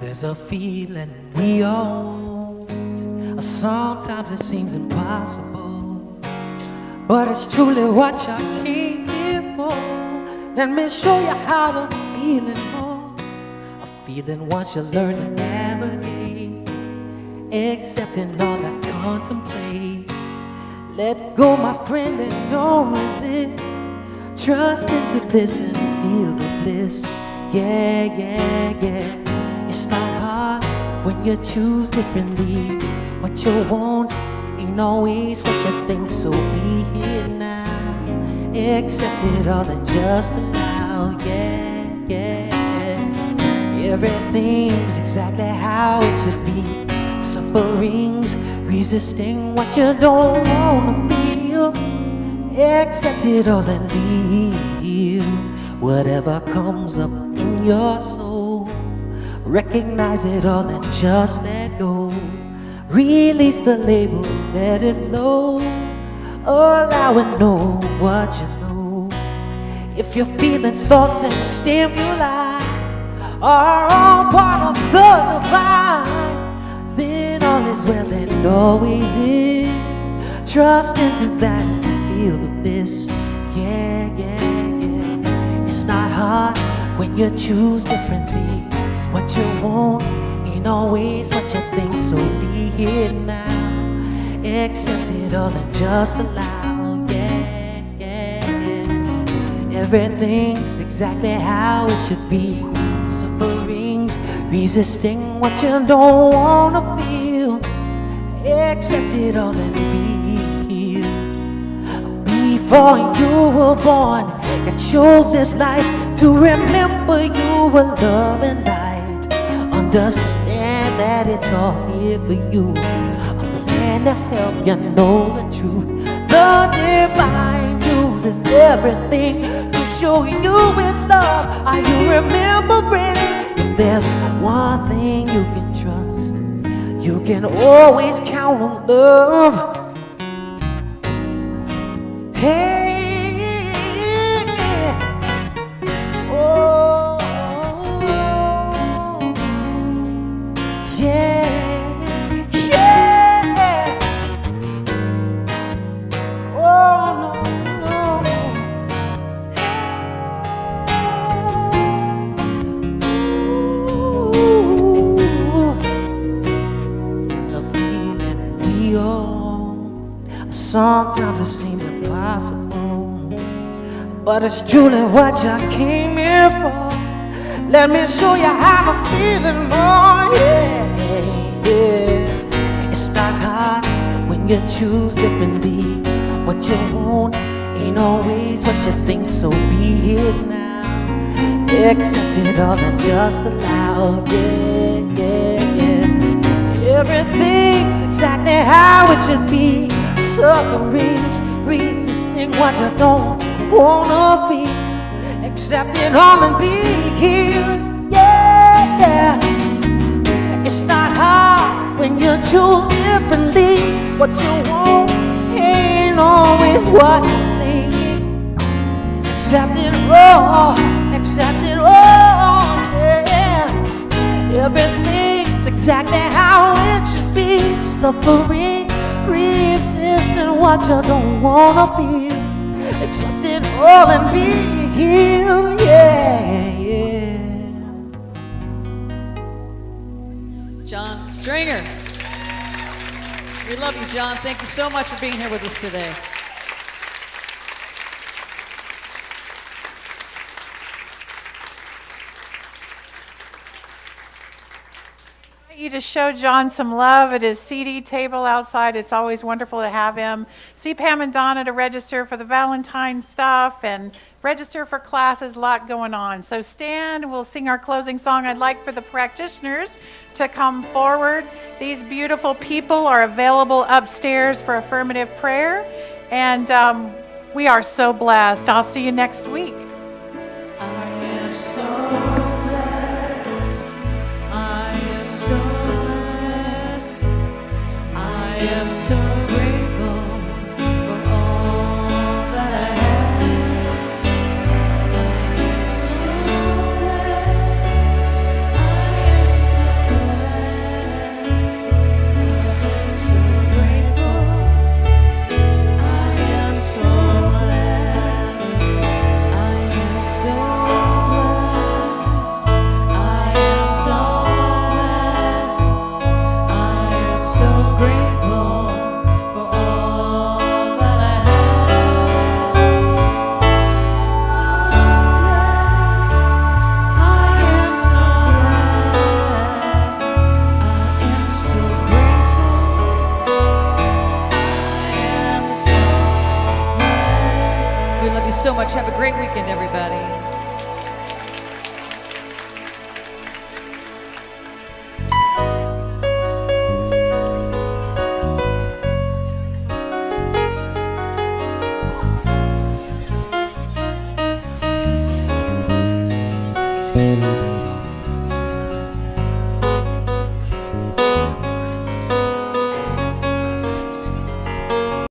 There's a feeling we all want. Sometimes it seems impossible, but it's truly what you came here for. Let me show you how to feel it more. A feeling once you learn to navigate, accepting all that contemplate. Let go, my friend, and don't resist. Trust into this and feel the bliss. Yeah, yeah, yeah. It's not hard when you choose differently. What you want ain't always what you think, so be here now. Accept it all and just allow, yeah, yeah. Everything's exactly how it should be. Sufferings, resisting what you don't want to feel. Accept it all and be healed. whatever comes up in your soul. Recognize it all and just let go. Release the labels, let it flow. Allow and know what you know. If your feelings, thoughts, and stimuli are all part of the divine, then all is well and always is. Trust into that and feel the bliss. Yeah, yeah, yeah. It's not hard when you choose differently. What you want ain't always what you think, so be here now. Accept it all and just allow. Yeah, yeah, yeah. Everything's exactly how it should be. Sufferings, resisting what you don't wanna feel. Accept it all and be healed. Before you were born, you chose this life to remember you were love and light. Understand that it's all here for you. A plan to help you know the truth. The divine uses everything to show you His love. Are you remembering? If there's one thing you can trust, you can always count on love. Hey, yeah. Oh, yeah, yeah. Oh, no, no. Ooh. It's a feeling we own. Sometimes it seems impossible, but it's truly what you came here for. Let me show you how I'm feeling more. Yeah, yeah. It's not hard when you choose differently. What you want ain't always what you think, so be here now. Accept it all and just allow. Yeah, yeah, yeah. Everything's exactly how it should be. Sufferings, resisting what you don't wanna feel. Accept it all and be healed. Yeah, yeah. It's not hard when you choose differently. What you want ain't always what you think. Accept it all, accept it all. Yeah, everything's exactly how it should be. Suffering, resisting what you don't wanna feel. Accept it all and be healed. Yeah, yeah. John Stringer. We love you, John. Thank you so much for being here with us today. You to show John some love at his CD table outside. It's always wonderful to have him. See Pam and Donna to register for the Valentine stuff and register for classes, a lot going on. So stand and we'll sing our closing song. I'd like for the practitioners to come forward. These beautiful people are available upstairs for affirmative prayer. And we are so blessed. I'll see you next week. I am so blessed. I am so blessed. I am so grateful for all that I have. I am so blessed. I am so blessed. I am so grateful. I am so blessed. I am so blessed. I am so blessed. I am so grateful for all that I have. So blessed. I am so blessed. I am so grateful. I am so blessed. We love you so much. Have a great weekend, everybody.